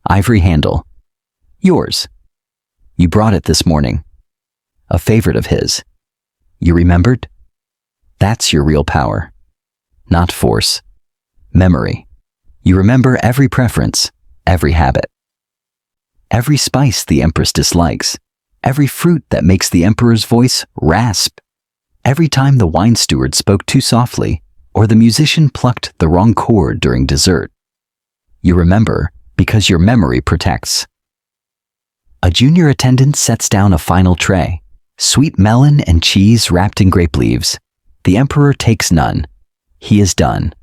Ivory handle. Yours. You brought it this morning. A favorite of his. You remembered? That's your real power. Not force. Memory. You remember every preference, every habit. Every spice the empress dislikes. Every fruit that makes the emperor's voice rasp. Every time the wine steward spoke too softly, or the musician plucked the wrong chord during dessert. You remember because your memory protects. A junior attendant sets down a final tray. Sweet melon and cheese wrapped in grape leaves. The emperor takes none. He is done.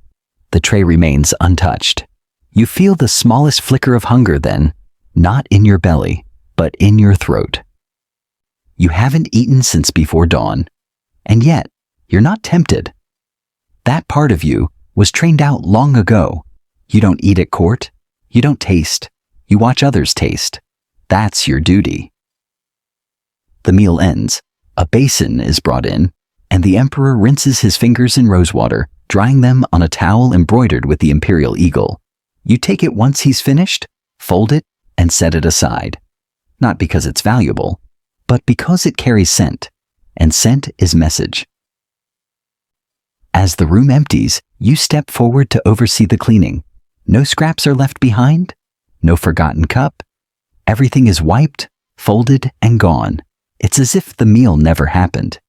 The tray remains untouched. You feel the smallest flicker of hunger then, not in your belly, but in your throat. You haven't eaten since before dawn, and yet you're not tempted. That part of you was trained out long ago. You don't eat at court. You don't taste. You watch others taste. That's your duty. The meal ends. A basin is brought in, and the emperor rinses his fingers in rosewater, drying them on a towel embroidered with the imperial eagle. You take it once he's finished, fold it, and set it aside. Not because it's valuable, but because it carries scent, and scent is message. As the room empties, you step forward to oversee the cleaning. No scraps are left behind, no forgotten cup. Everything is wiped, folded, and gone. It's as if the meal never happened,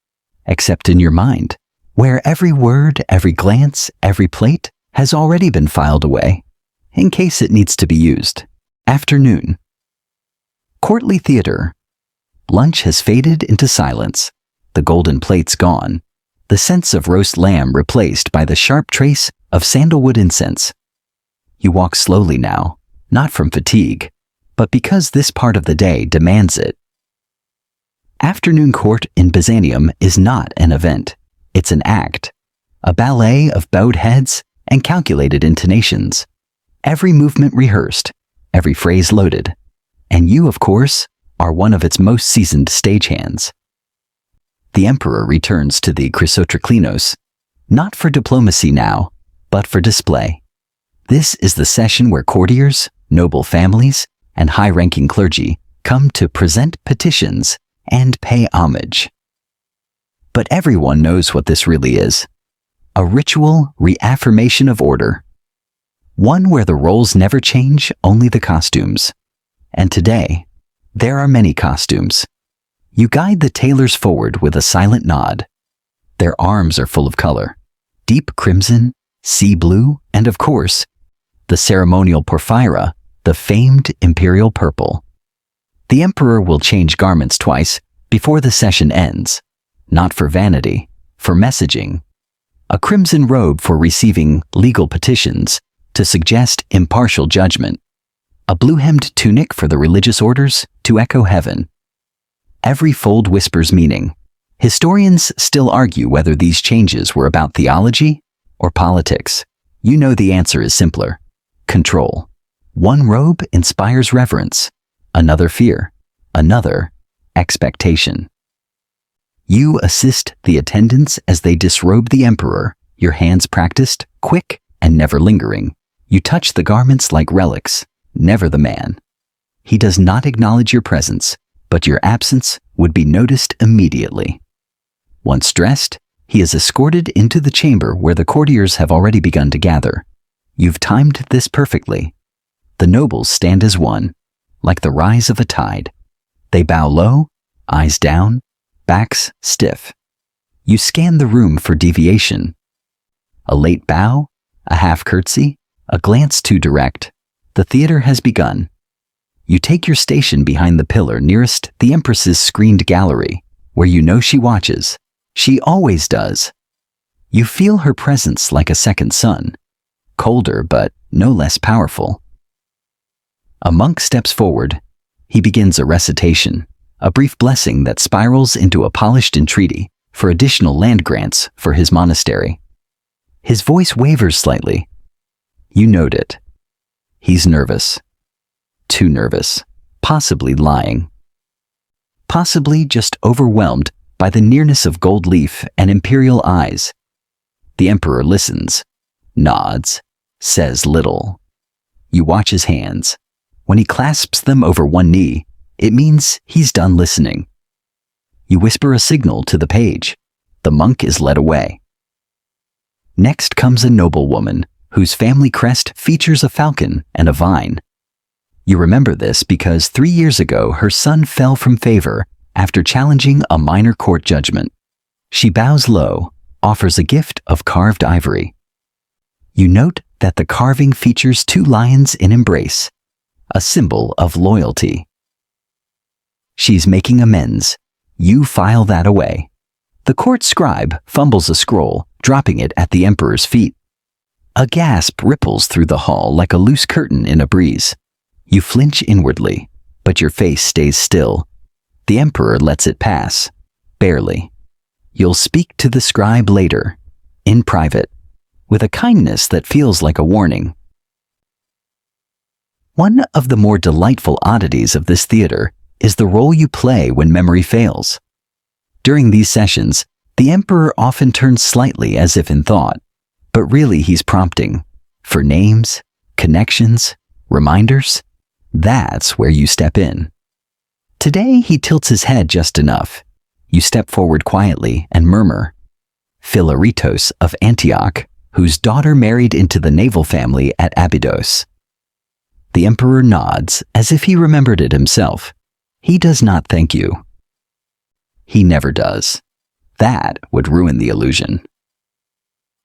except in your mind, where every word, every glance, every plate has already been filed away, in case it needs to be used. Afternoon. Courtly theater. Lunch has faded into silence. The golden plate's gone. The scents of roast lamb replaced by the sharp trace of sandalwood incense. You walk slowly now, not from fatigue, but because this part of the day demands it. Afternoon court in Byzantium is not an event. It's an act. A ballet of bowed heads and calculated intonations. Every movement rehearsed, every phrase loaded. And you, of course, are one of its most seasoned stagehands. The emperor returns to the Chrysotriklinos, not for diplomacy now, but for display. This is the session where courtiers, noble families, and high-ranking clergy come to present petitions and pay homage. But everyone knows what this really is. A ritual reaffirmation of order. One where the roles never change, only the costumes. And today, there are many costumes. You guide the tailors forward with a silent nod. Their arms are full of color. Deep crimson, sea blue, and of course, the ceremonial porphyra, the famed imperial purple. The emperor will change garments twice before the session ends. Not for vanity, for messaging. A crimson robe for receiving legal petitions to suggest impartial judgment. A blue-hemmed tunic for the religious orders to echo heaven. Every fold whispers meaning. Historians still argue whether these changes were about theology or politics. You know the answer is simpler. Control. One robe inspires reverence, another fear, another expectation. You assist the attendants as they disrobe the emperor, your hands practiced, quick and never lingering. You touch the garments like relics, never the man. He does not acknowledge your presence, but your absence would be noticed immediately. Once dressed, he is escorted into the chamber where the courtiers have already begun to gather. You've timed this perfectly. The nobles stand as one, like the rise of a tide. They bow low, eyes down, backs stiff. You scan the room for deviation. A late bow, a half curtsy, a glance too direct. The theater has begun. You take your station behind the pillar nearest the Empress's screened gallery, where you know she watches. She always does. You feel her presence like a second sun, colder but no less powerful. A monk steps forward. He begins a recitation, a brief blessing that spirals into a polished entreaty for additional land grants for his monastery. His voice wavers slightly. You note it. He's nervous. Too nervous. Possibly lying. Possibly just overwhelmed by the nearness of gold leaf and imperial eyes. The emperor listens, nods, says little. You watch his hands. When he clasps them over one knee, it means he's done listening. You whisper a signal to the page. The monk is led away. Next comes a noblewoman whose family crest features a falcon and a vine. You remember this because 3 years ago her son fell from favor after challenging a minor court judgment. She bows low, offers a gift of carved ivory. You note that the carving features 2 lions in embrace, a symbol of loyalty. She's making amends. You file that away. The court scribe fumbles a scroll, dropping it at the emperor's feet. A gasp ripples through the hall like a loose curtain in a breeze. You flinch inwardly, but your face stays still. The emperor lets it pass, barely. You'll speak to the scribe later, in private, with a kindness that feels like a warning. One of the more delightful oddities of this theater is the role you play when memory fails. During these sessions, the emperor often turns slightly as if in thought, but really he's prompting for names, connections, reminders. That's where you step in. Today he tilts his head just enough. You step forward quietly and murmur, Philaritos of Antioch, whose daughter married into the naval family at Abydos. The emperor nods as if he remembered it himself. He does not thank you. He never does. That would ruin the illusion.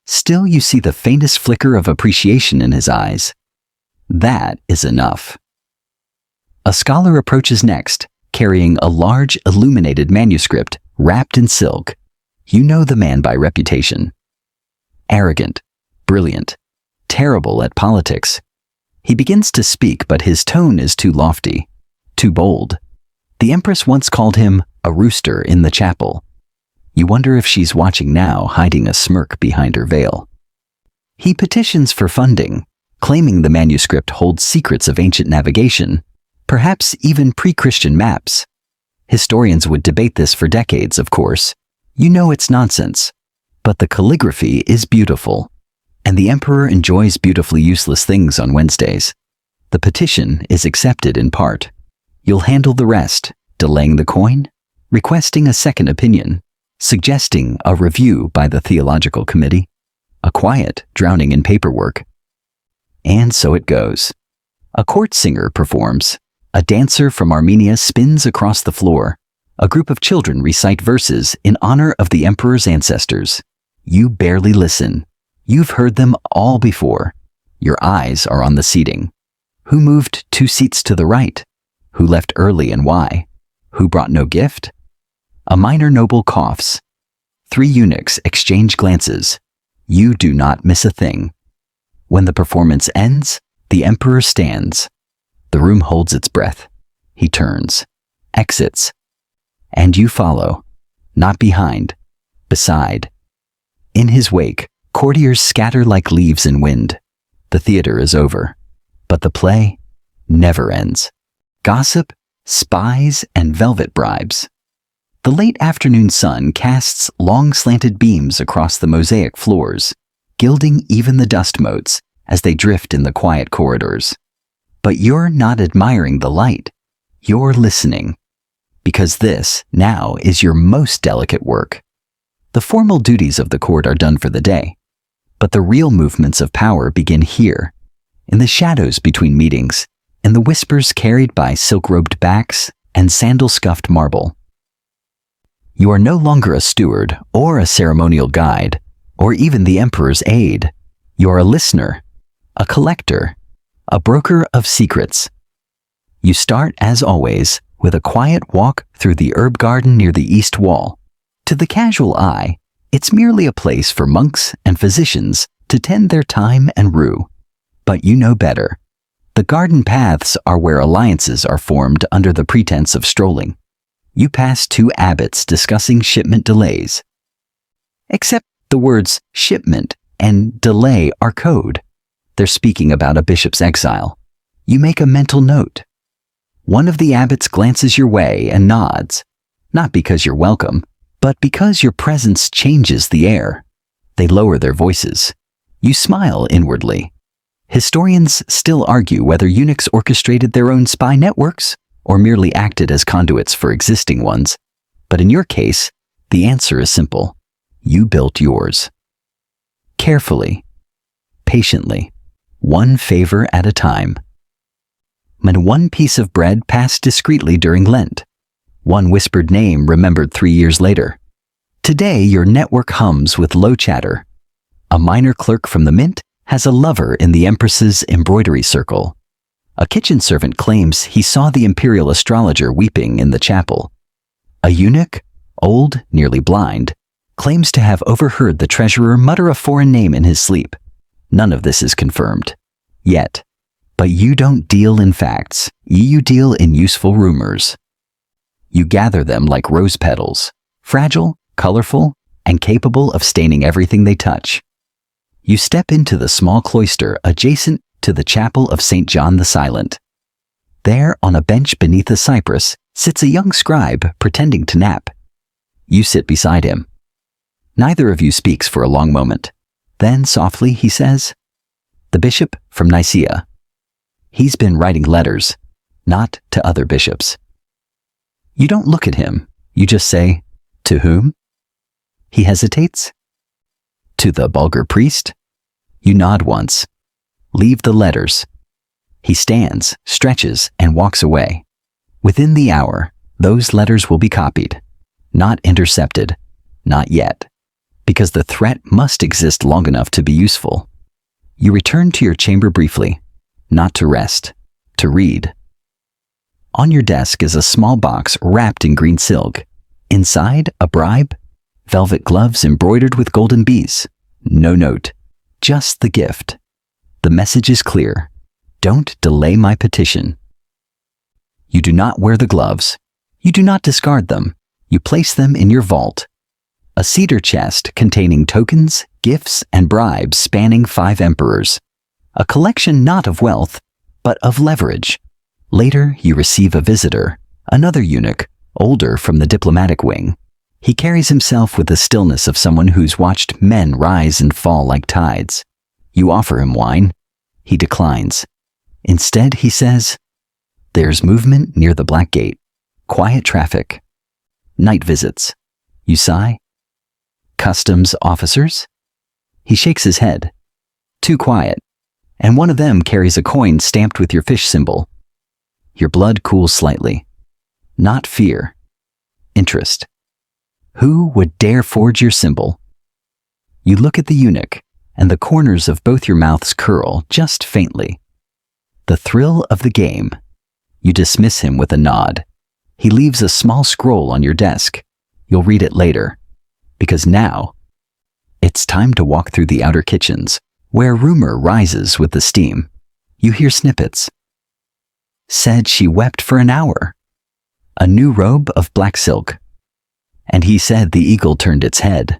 Still, you see the faintest flicker of appreciation in his eyes. That is enough. A scholar approaches next, carrying a large illuminated manuscript wrapped in silk. You know the man by reputation. Arrogant, brilliant, terrible at politics. He begins to speak, but his tone is too lofty, too bold. The Empress once called him a rooster in the chapel. You wonder if she's watching now, hiding a smirk behind her veil. He petitions for funding, claiming the manuscript holds secrets of ancient navigation, perhaps even pre-Christian maps. Historians would debate this for decades, of course. You know it's nonsense. But the calligraphy is beautiful, and the emperor enjoys beautifully useless things on Wednesdays. The petition is accepted in part. You'll handle the rest, delaying the coin, requesting a second opinion, suggesting a review by the theological committee, a quiet drowning in paperwork. And so it goes. A court singer performs. A dancer from Armenia spins across the floor. A group of children recite verses in honor of the emperor's ancestors. You barely listen. You've heard them all before. Your eyes are on the seating. Who moved 2 seats to the right? Who left early and why? Who brought no gift? A minor noble coughs. 3 eunuchs exchange glances. You do not miss a thing. When the performance ends, the emperor stands. The room holds its breath. He turns, exits, and you follow, not behind, beside. In his wake, courtiers scatter like leaves in wind. The theater is over, but the play never ends. Gossip, spies, and velvet bribes. The late afternoon sun casts long slanted beams across the mosaic floors, gilding even the dust motes as they drift in the quiet corridors. But you're not admiring the light. You're listening. Because this, now, is your most delicate work. The formal duties of the court are done for the day. But the real movements of power begin here, in the shadows between meetings, in the whispers carried by silk-robed backs and sandal-scuffed marble. You are no longer a steward or a ceremonial guide, or even the emperor's aide. You are a listener, a collector, a broker of secrets. You start, as always, with a quiet walk through the herb garden near the east wall. To the casual eye, it's merely a place for monks and physicians to tend their time and rue. But you know better. The garden paths are where alliances are formed under the pretense of strolling. You pass 2 abbots discussing shipment delays. Except the words shipment and delay are code. They're speaking about a bishop's exile. You make a mental note. One of the abbots glances your way and nods, not because you're welcome, but because your presence changes the air. They lower their voices. You smile inwardly. Historians still argue whether eunuchs orchestrated their own spy networks or merely acted as conduits for existing ones. But in your case, the answer is simple. You built yours. Carefully, patiently, one favor at a time. When one piece of bread passed discreetly during Lent, one whispered name remembered 3 years later. Today your network hums with low chatter. A minor clerk from the mint has a lover in the Empress's embroidery circle. A kitchen servant claims he saw the imperial astrologer weeping in the chapel. A eunuch, old, nearly blind, claims to have overheard the treasurer mutter a foreign name in his sleep. None of this is confirmed. Yet. But you don't deal in facts. You deal in useful rumors. You gather them like rose petals, fragile, colorful, and capable of staining everything they touch. You step into the small cloister adjacent to the chapel of St. John the Silent. There, on a bench beneath a cypress, sits a young scribe pretending to nap. You sit beside him. Neither of you speaks for a long moment. Then, softly, he says, "The bishop from Nicaea. He's been writing letters, not to other bishops." You don't look at him. You just say, "To whom?" He hesitates. "To the Bulgar priest?" You nod once. "Leave the letters." He stands, stretches, and walks away. Within the hour, those letters will be copied. not intercepted, not yet, because the threat must exist long enough to be useful. You return to your chamber briefly, not to rest, to read. On your desk is a small box wrapped in green silk. Inside, a bribe, velvet gloves embroidered with golden bees. No note, just the gift. The message is clear. Don't delay my petition. You do not wear the gloves. You do not discard them. You place them in your vault. A cedar chest containing tokens, gifts, and bribes spanning 5 emperors. A collection not of wealth, but of leverage. Later, you receive a visitor, another eunuch, older from the diplomatic wing. He carries himself with the stillness of someone who's watched men rise and fall like tides. You offer him wine. He declines. Instead, he says, "There's movement near the Black Gate. Quiet traffic. Night visits." You sigh. "Customs officers?" He shakes his head. "Too quiet. And one of them carries a coin stamped with your fish symbol." Your blood cools slightly. Not fear. Interest. Who would dare forge your symbol? You look at the eunuch, and the corners of both your mouths curl just faintly. The thrill of the game. You dismiss him with a nod. He leaves a small scroll on your desk. You'll read it later. Because now, it's time to walk through the outer kitchens, where rumor rises with the steam. You hear snippets. Said she wept for an hour. A new robe of black silk. And he said the eagle turned its head.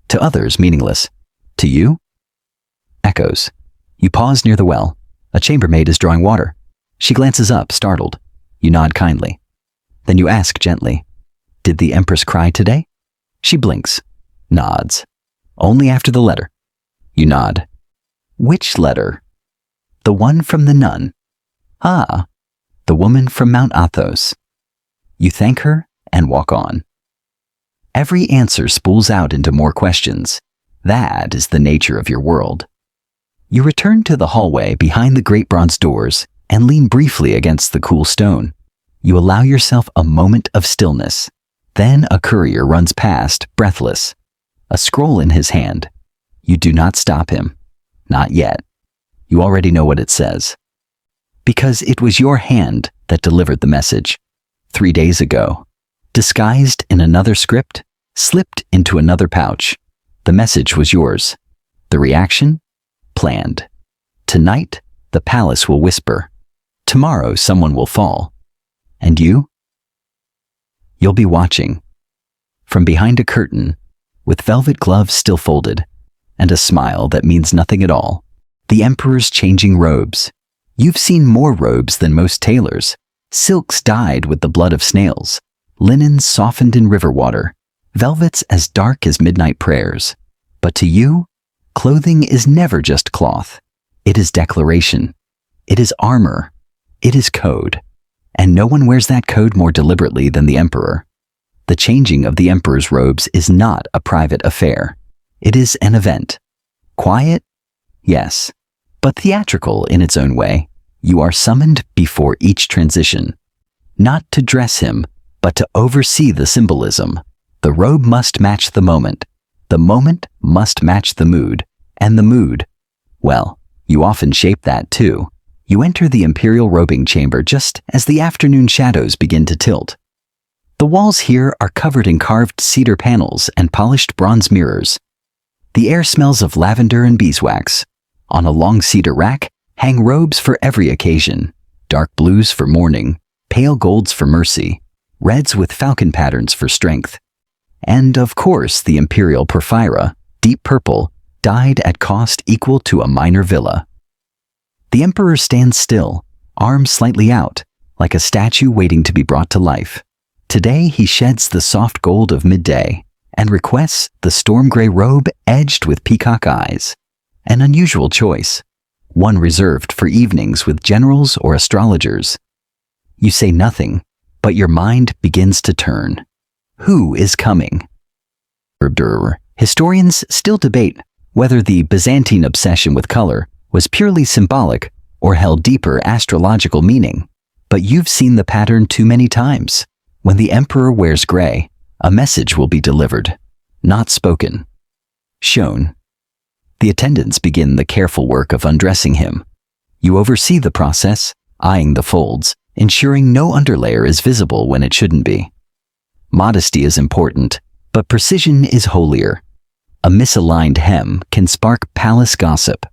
To others, meaningless. To you? Echoes. You pause near the well. A chambermaid is drawing water. She glances up, startled. You nod kindly. Then you ask gently, "Did the Empress cry today?" She blinks, nods. "Only after the letter." You nod. "Which letter?" "The one from the nun." "Ah, the woman from Mount Athos." You thank her and walk on. Every answer spools out into more questions. That is the nature of your world. You return to the hallway behind the great bronze doors and lean briefly against the cool stone. You allow yourself a moment of stillness. Then a courier runs past, breathless, a scroll in his hand. You do not stop him. Not yet. You already know what it says. Because it was your hand that delivered the message. 3 days ago. Disguised in another script, slipped into another pouch. The message was yours. The reaction? Planned. Tonight, the palace will whisper. Tomorrow, someone will fall. And you? You'll be watching. From behind a curtain, with velvet gloves still folded, and a smile that means nothing at all. The emperor's changing robes. You've seen more robes than most tailors. Silks dyed with the blood of snails. Linens softened in river water. Velvets as dark as midnight prayers. But to you, clothing is never just cloth. It is declaration. It is armor. It is code. And no one wears that code more deliberately than the emperor. The changing of the emperor's robes is not a private affair. It is an event. Quiet? Yes. But theatrical in its own way. You are summoned before each transition. Not to dress him, but to oversee the symbolism. The robe must match the moment. The moment must match the mood. And the mood, well, you often shape that too. You enter the imperial robing chamber just as the afternoon shadows begin to tilt. The walls here are covered in carved cedar panels and polished bronze mirrors. The air smells of lavender and beeswax. On a long cedar rack hang robes for every occasion. Dark blues for mourning, pale golds for mercy, reds with falcon patterns for strength. And of course the imperial porphyra, deep purple, dyed at cost equal to a minor villa. The emperor stands still, arms slightly out, like a statue waiting to be brought to life. Today he sheds the soft gold of midday and requests the storm-gray robe edged with peacock eyes. An unusual choice, one reserved for evenings with generals or astrologers. You say nothing, but your mind begins to turn. Who is coming? Historians still debate whether the Byzantine obsession with color was purely symbolic or held deeper astrological meaning. But you've seen the pattern too many times. When the emperor wears gray, a message will be delivered, not spoken, shown. The attendants begin the careful work of undressing him. You oversee the process, eyeing the folds, ensuring no underlayer is visible when it shouldn't be. Modesty is important, but precision is holier. A misaligned hem can spark palace gossip.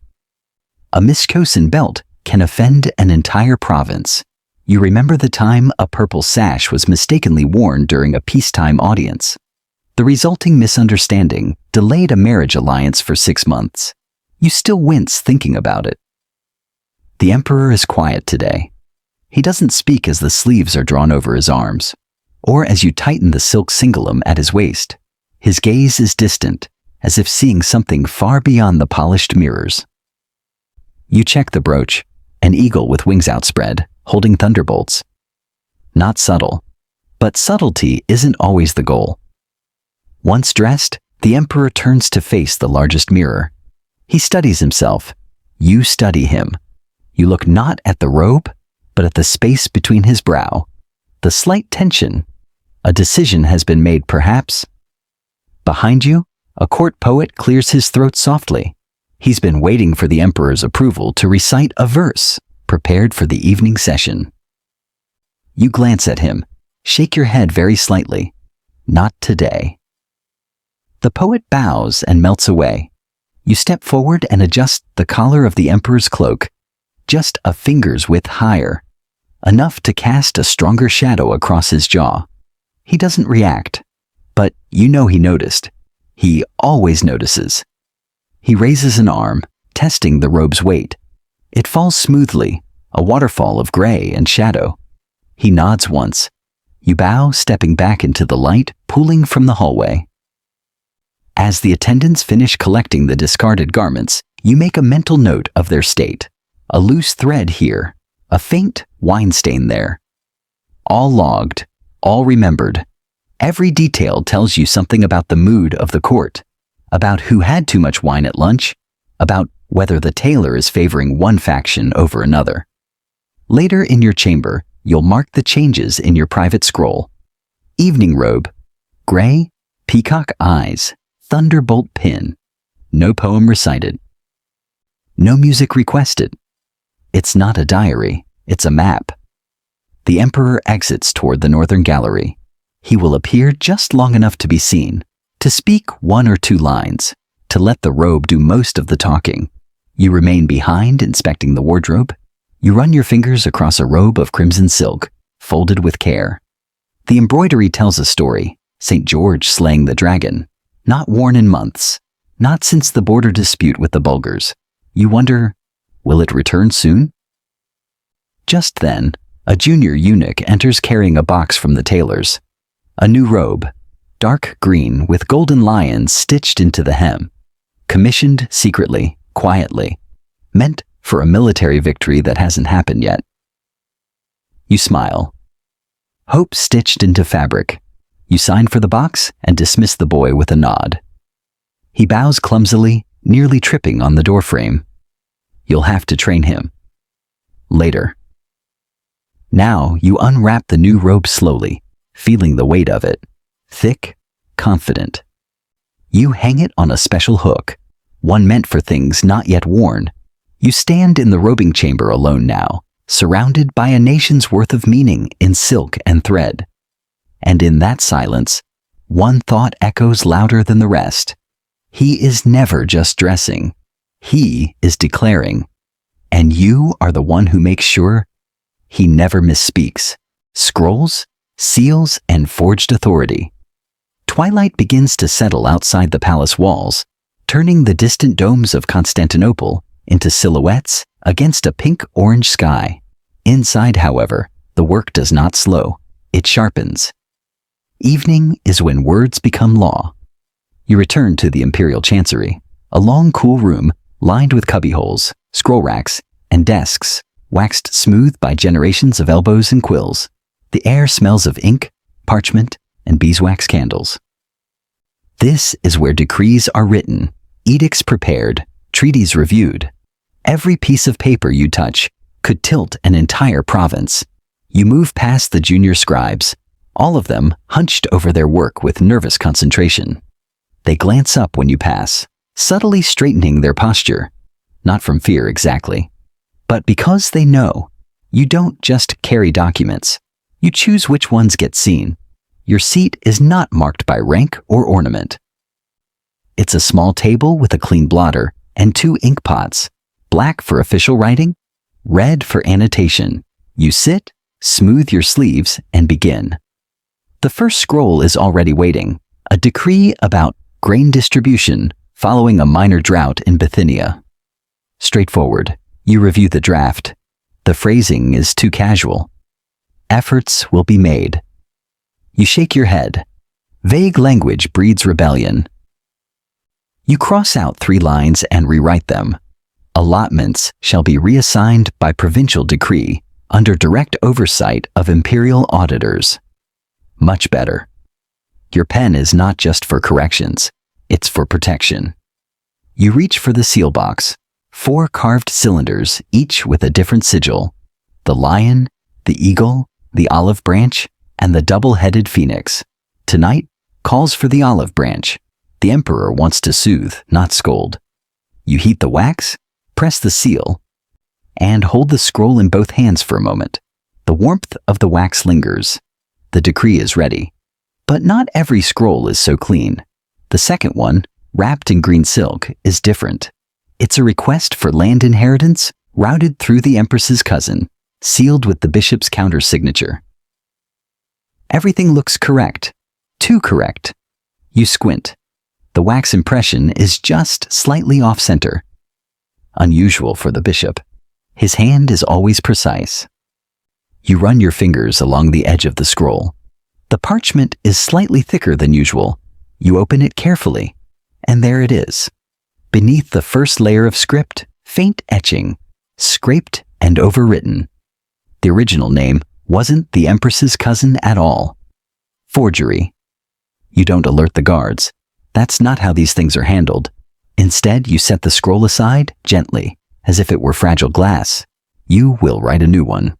A mischosen belt can offend an entire province. You remember the time a purple sash was mistakenly worn during a peacetime audience. The resulting misunderstanding delayed a marriage alliance for 6 months. You still wince thinking about it. The emperor is quiet today. He doesn't speak as the sleeves are drawn over his arms, or as you tighten the silk cingulum at his waist. His gaze is distant, as if seeing something far beyond the polished mirrors. You check the brooch, an eagle with wings outspread, holding thunderbolts. Not subtle, but subtlety isn't always the goal. Once dressed, the emperor turns to face the largest mirror. He studies himself. You study him. You look not at the robe, but at the space between his brow. The slight tension. A decision has been made, perhaps. Behind you, a court poet clears his throat softly. He's been waiting for the emperor's approval to recite a verse, prepared for the evening session. You glance at him, shake your head very slightly. Not today. The poet bows and melts away. You step forward and adjust the collar of the emperor's cloak, just a finger's width higher, enough to cast a stronger shadow across his jaw. He doesn't react, but you know he noticed. He always notices. He raises an arm, testing the robe's weight. It falls smoothly, a waterfall of gray and shadow. He nods once. You bow, stepping back into the light pooling from the hallway. As the attendants finish collecting the discarded garments, you make a mental note of their state. A loose thread here, a faint wine stain there. All logged, all remembered. Every detail tells you something about the mood of the court, about who had too much wine at lunch, about whether the tailor is favoring one faction over another. Later in your chamber, you'll mark the changes in your private scroll. Evening robe, gray, peacock eyes, thunderbolt pin. No poem recited. No music requested. It's not a diary, it's a map. The emperor exits toward the northern gallery. He will appear just long enough to be seen, to speak 1 or 2 lines, to let the robe do most of the talking. You remain behind, inspecting the wardrobe. You run your fingers across a robe of crimson silk, folded with care. The embroidery tells a story, St. George slaying the dragon, not worn in months, not since the border dispute with the Bulgars. You wonder, will it return soon? Just then, a junior eunuch enters carrying a box from the tailor's. A new robe, dark green with golden lions stitched into the hem. Commissioned secretly, quietly. Meant for a military victory that hasn't happened yet. You smile. Hope stitched into fabric. You sign for the box and dismiss the boy with a nod. He bows clumsily, nearly tripping on the doorframe. You'll have to train him. Later. Now you unwrap the new robe slowly, feeling the weight of it. Thick, confident. You hang it on a special hook, one meant for things not yet worn. You stand in the robing chamber alone now, surrounded by a nation's worth of meaning in silk and thread. And in that silence, one thought echoes louder than the rest. He is never just dressing. He is declaring. And you are the one who makes sure he never misspeaks. Scrolls, seals, and forged authority. Twilight begins to settle outside the palace walls, turning the distant domes of Constantinople into silhouettes against a pink-orange sky. Inside, however, the work does not slow. It sharpens. Evening is when words become law. You return to the imperial chancery, a long, cool room lined with cubbyholes, scroll racks, and desks, waxed smooth by generations of elbows and quills. The air smells of ink, parchment, and beeswax candles. This is where decrees are written, edicts prepared, treaties reviewed. Every piece of paper you touch could tilt an entire province. You move past the junior scribes, all of them hunched over their work with nervous concentration. They glance up when you pass, subtly straightening their posture, not from fear exactly, but because they know you don't just carry documents, you choose which ones get seen. Your seat is not marked by rank or ornament. It's a small table with a clean blotter and 2 ink pots, black for official writing, red for annotation. You sit, smooth your sleeves, and begin. The first scroll is already waiting, a decree about grain distribution following a minor drought in Bithynia. Straightforward, you review the draft. The phrasing is too casual. Efforts will be made. You shake your head. Vague language breeds rebellion. You cross out 3 lines and rewrite them. Allotments shall be reassigned by provincial decree under direct oversight of imperial auditors. Much better. Your pen is not just for corrections, it's for protection. You reach for the seal box. 4 carved cylinders, each with a different sigil. The lion, the eagle, the olive branch, and the double-headed phoenix. Tonight calls for the olive branch. The emperor wants to soothe, not scold. You heat the wax, press the seal, and hold the scroll in both hands for a moment. The warmth of the wax lingers. The decree is ready. But not every scroll is so clean. The second one, wrapped in green silk, is different. It's a request for land inheritance routed through the empress's cousin, sealed with the bishop's counter-signature. Everything looks correct. Too correct. You squint. The wax impression is just slightly off-center. Unusual for the bishop. His hand is always precise. You run your fingers along the edge of the scroll. The parchment is slightly thicker than usual. You open it carefully, and there it is. Beneath the first layer of script, faint etching, scraped and overwritten. The original name wasn't the empress's cousin at all. Forgery. You don't alert the guards. That's not how these things are handled. Instead, you set the scroll aside gently, as if it were fragile glass. You will write a new one.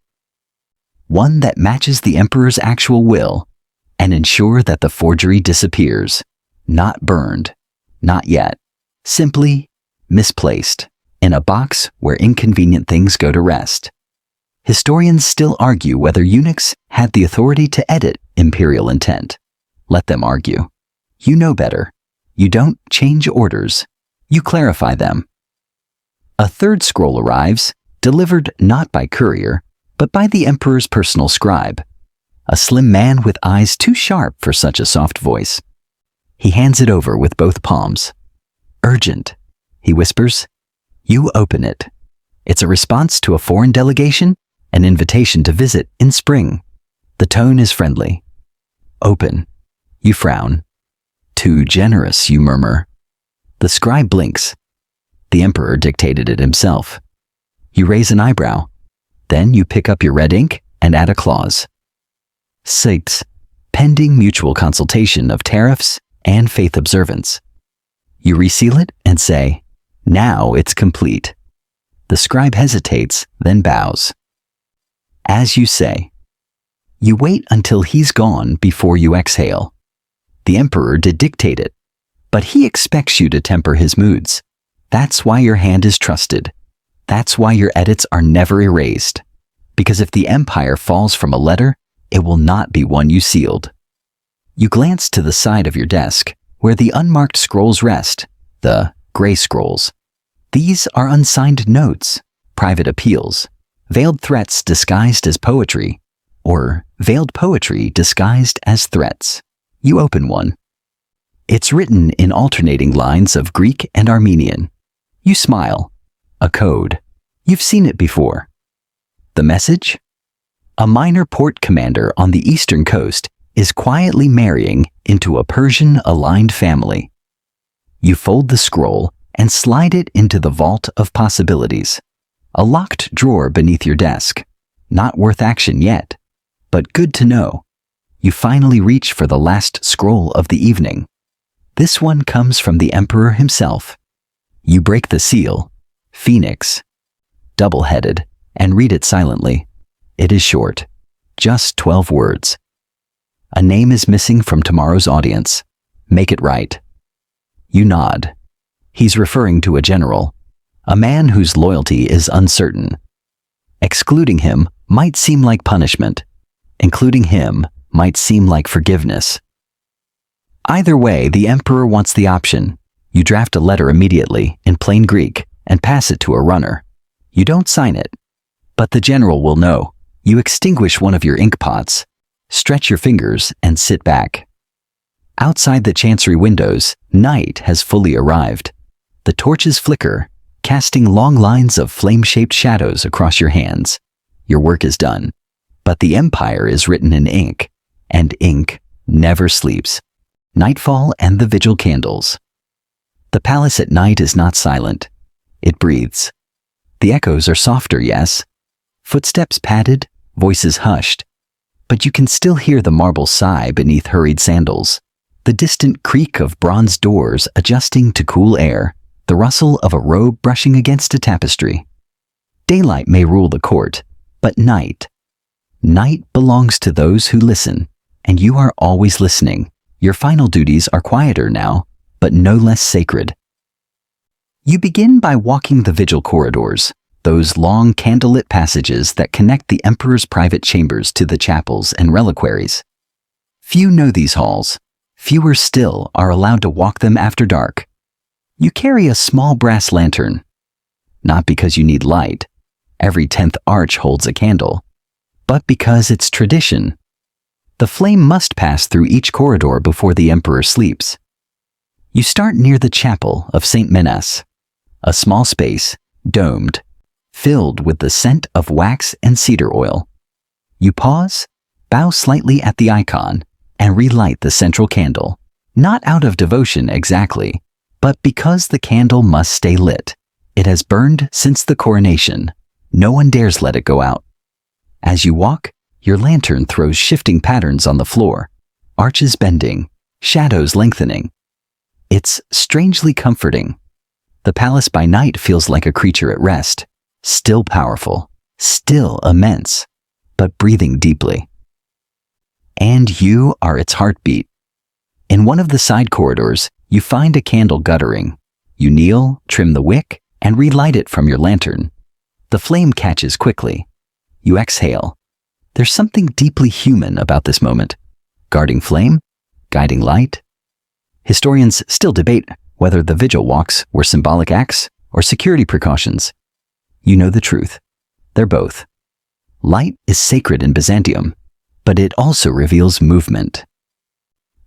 One that matches the emperor's actual will, and ensure that the forgery disappears. Not burned. Not yet. Simply misplaced, in a box where inconvenient things go to rest. Historians still argue whether eunuchs had the authority to edit imperial intent. Let them argue. You know better. You don't change orders. You clarify them. A third scroll arrives, delivered not by courier, but by the emperor's personal scribe, a slim man with eyes too sharp for such a soft voice. He hands it over with both palms. Urgent, he whispers. You open it. It's a response to a foreign delegation, an invitation to visit in spring. The tone is friendly. Open. You frown. Too generous, you murmur. The scribe blinks. The emperor dictated it himself. You raise an eyebrow. Then you pick up your red ink and add a clause. 6. Pending mutual consultation of tariffs and faith observance. You reseal it and say, now it's complete. The scribe hesitates, then bows. As you say. You wait until he's gone before you exhale. The emperor did dictate it, but he expects you to temper his moods. That's why your hand is trusted. That's why your edits are never erased. Because if the empire falls from a letter, it will not be one you sealed. You glance to the side of your desk, where the unmarked scrolls rest, the gray scrolls. These are unsigned notes, private appeals, veiled threats disguised as poetry, or veiled poetry disguised as threats. You open one. It's written in alternating lines of Greek and Armenian. You smile. A code. You've seen it before. The message? A minor port commander on the eastern coast is quietly marrying into a Persian-aligned family. You fold the scroll and slide it into the vault of possibilities, a locked drawer beneath your desk. Not worth action yet, but good to know. You finally reach for the last scroll of the evening. This one comes from the emperor himself. You break the seal, Phoenix, double-headed, and read it silently. It is short, just 12 words. A name is missing from tomorrow's audience. Make it right. You nod. He's referring to a general, a man whose loyalty is uncertain. Excluding him might seem like punishment. Including him might seem like forgiveness. Either way, the emperor wants the option. You draft a letter immediately, in plain Greek, and pass it to a runner. You don't sign it. But the general will know. You extinguish one of your ink pots, stretch your fingers, and sit back. Outside the chancery windows, night has fully arrived. The torches flicker, casting long lines of flame-shaped shadows across your hands. Your work is done. But the empire is written in ink, and ink never sleeps. Nightfall and the vigil candles. The palace at night is not silent. It breathes. The echoes are softer, yes. Footsteps padded, voices hushed. But you can still hear the marble sigh beneath hurried sandals, the distant creak of bronze doors adjusting to cool air, the rustle of a robe brushing against a tapestry. Daylight may rule the court, but night belongs to those who listen, and you are always listening. Your final duties are quieter now, but no less sacred. You begin by walking the vigil corridors, those long candlelit passages that connect the emperor's private chambers to the chapels and reliquaries. Few know these halls. Fewer still are allowed to walk them after dark. You carry a small brass lantern. Not because you need light. Every 10th arch holds a candle. But because it's tradition. The flame must pass through each corridor before the emperor sleeps. You start near the chapel of St. Menas, a small space, domed, filled with the scent of wax and cedar oil. You pause, bow slightly at the icon, and relight the central candle, not out of devotion exactly, but because the candle must stay lit. It has burned since the coronation. No one dares let it go out. As you walk, your lantern throws shifting patterns on the floor, arches bending, shadows lengthening. It's strangely comforting. The palace by night feels like a creature at rest, still powerful, still immense, but breathing deeply. And you are its heartbeat. In one of the side corridors, you find a candle guttering. You kneel, trim the wick, and relight it from your lantern. The flame catches quickly. You exhale. There's something deeply human about this moment. Guarding flame, guiding light. Historians still debate whether the vigil walks were symbolic acts or security precautions. You know the truth. They're both. Light is sacred in Byzantium, but it also reveals movement.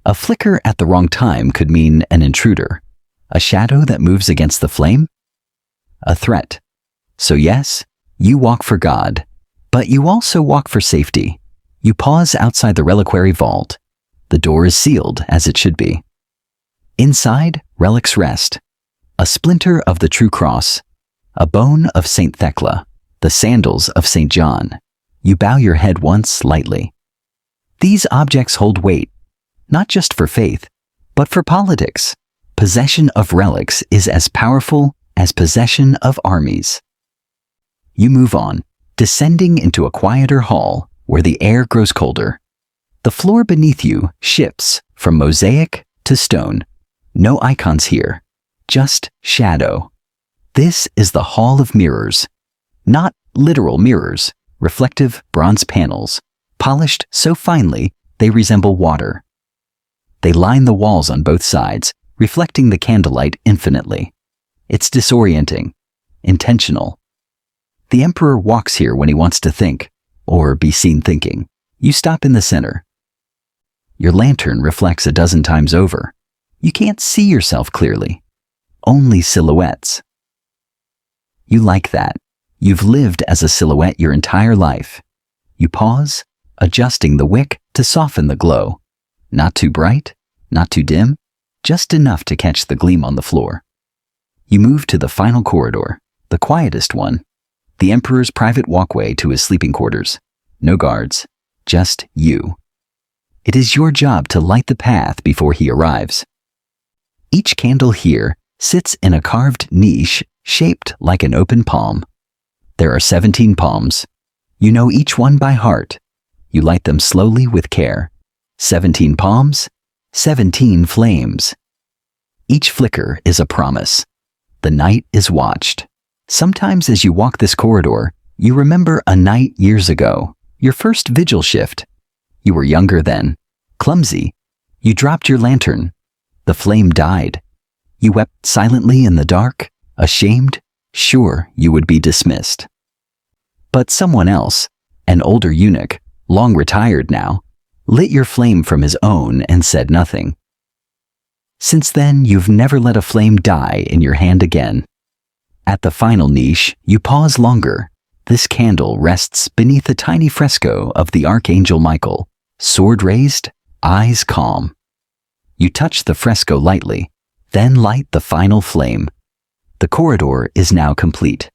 A flicker at the wrong time could mean an intruder, a shadow that moves against the flame, a threat. So yes, you walk for God, but you also walk for safety. You pause outside the reliquary vault. The door is sealed, as it should be. Inside, relics rest. A splinter of the true cross, a bone of St. Thecla, the sandals of St. John. You bow your head once lightly. These objects hold weight, not just for faith, but for politics. Possession of relics is as powerful as possession of armies. You move on, descending into a quieter hall where the air grows colder. The floor beneath you shifts from mosaic to stone. No icons here, just shadow. This is the Hall of Mirrors. Not literal mirrors, reflective bronze panels, polished so finely they resemble water. They line the walls on both sides, reflecting the candlelight infinitely. It's disorienting, intentional. The emperor walks here when he wants to think, or be seen thinking. You stop in the center. Your lantern reflects a dozen times over. You can't see yourself clearly, only silhouettes. You like that. You've lived as a silhouette your entire life. You pause, adjusting the wick to soften the glow. Not too bright, not too dim, just enough to catch the gleam on the floor. You move to the final corridor, the quietest one, the emperor's private walkway to his sleeping quarters. No guards, just you. It is your job to light the path before he arrives. Each candle here sits in a carved niche shaped like an open palm. There are 17 palms. You know each one by heart. You light them slowly with care, 17 palms, 17 flames. Each flicker is a promise. The night is watched. Sometimes as you walk this corridor, you remember a night years ago, your first vigil shift. You were younger then, clumsy. You dropped your lantern. The flame died. You wept silently in the dark, ashamed, sure you would be dismissed. But someone else, an older eunuch, long retired now, lit your flame from his own and said nothing. Since then, you've never let a flame die in your hand again. At the final niche, you pause longer. This candle rests beneath a tiny fresco of the Archangel Michael, sword raised, eyes calm. You touch the fresco lightly, then light the final flame. The corridor is now complete.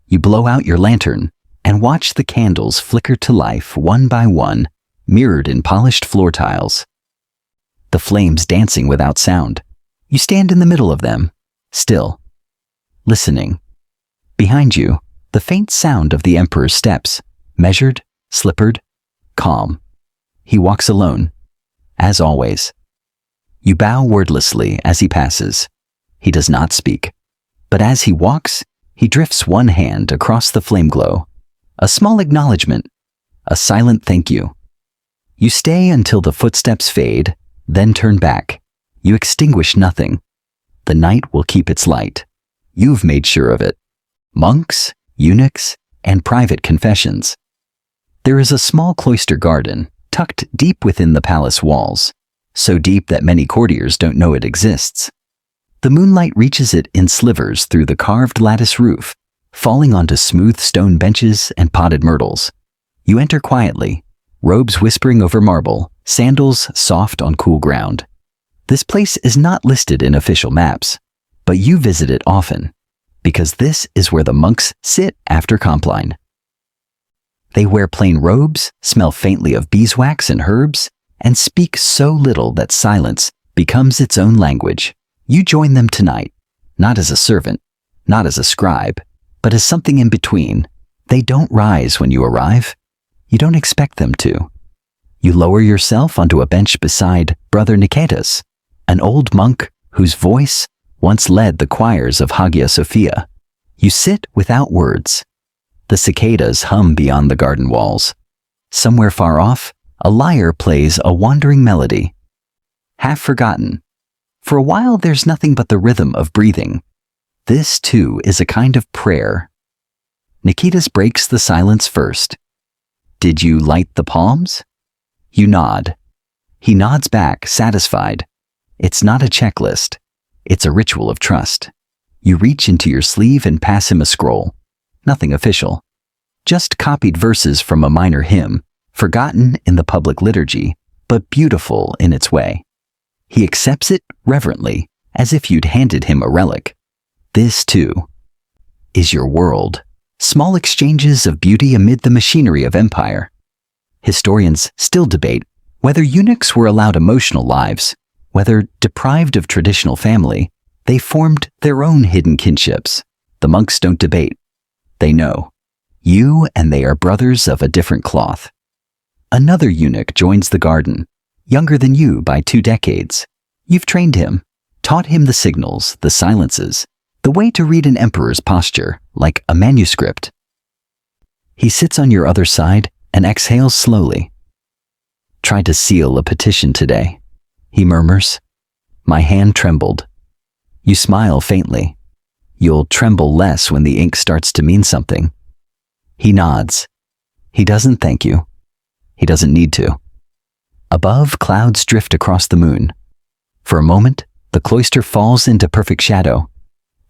You blow out your lantern and watch the candles flicker to life one by one, mirrored in polished floor tiles. The flames dancing without sound. You stand in the middle of them, still, listening. Behind you, the faint sound of the Emperor's steps, measured, slippered, calm. He walks alone, as always. You bow wordlessly as he passes. He does not speak, but as he walks, he drifts one hand across the flame glow. A small acknowledgement, a silent thank you. You stay until the footsteps fade, then turn back. You extinguish nothing. The night will keep its light. You've made sure of it. Monks, eunuchs, and private confessions. There is a small cloister garden, tucked deep within the palace walls, so deep that many courtiers don't know it exists. The moonlight reaches it in slivers through the carved lattice roof, falling onto smooth stone benches and potted myrtles. You enter quietly, robes whispering over marble, sandals soft on cool ground. This place is not listed in official maps, but you visit it often, because this is where the monks sit after Compline. They wear plain robes, smell faintly of beeswax and herbs, and speak so little that silence becomes its own language. You join them tonight, not as a servant, not as a scribe, but as something in between. They don't rise when you arrive. You don't expect them to. You lower yourself onto a bench beside Brother Nicetas, an old monk whose voice once led the choirs of Hagia Sophia. You sit without words. The cicadas hum beyond the garden walls. Somewhere far off, a lyre plays a wandering melody. Half forgotten. For a while there's nothing but the rhythm of breathing. This, too, is a kind of prayer. Nicetas breaks the silence first. Did you light the palms? You nod. He nods back, satisfied. It's not a checklist. It's a ritual of trust. You reach into your sleeve and pass him a scroll. Nothing official. Just copied verses from a minor hymn, forgotten in the public liturgy, but beautiful in its way. He accepts it reverently, as if you'd handed him a relic. This, too, is your world. Small exchanges of beauty amid the machinery of empire. Historians still debate whether eunuchs were allowed emotional lives, whether, deprived of traditional family, they formed their own hidden kinships. The monks don't debate. They know. You and they are brothers of a different cloth. Another eunuch joins the garden, younger than you by 2 decades. You've trained him, taught him the signals, the silences, the way to read an emperor's posture, like a manuscript. He sits on your other side and exhales slowly. Tried to seal a petition today, he murmurs. My hand trembled. You smile faintly. You'll tremble less when the ink starts to mean something. He nods. He doesn't thank you. He doesn't need to. Above, clouds drift across the moon. For a moment, the cloister falls into perfect shadow.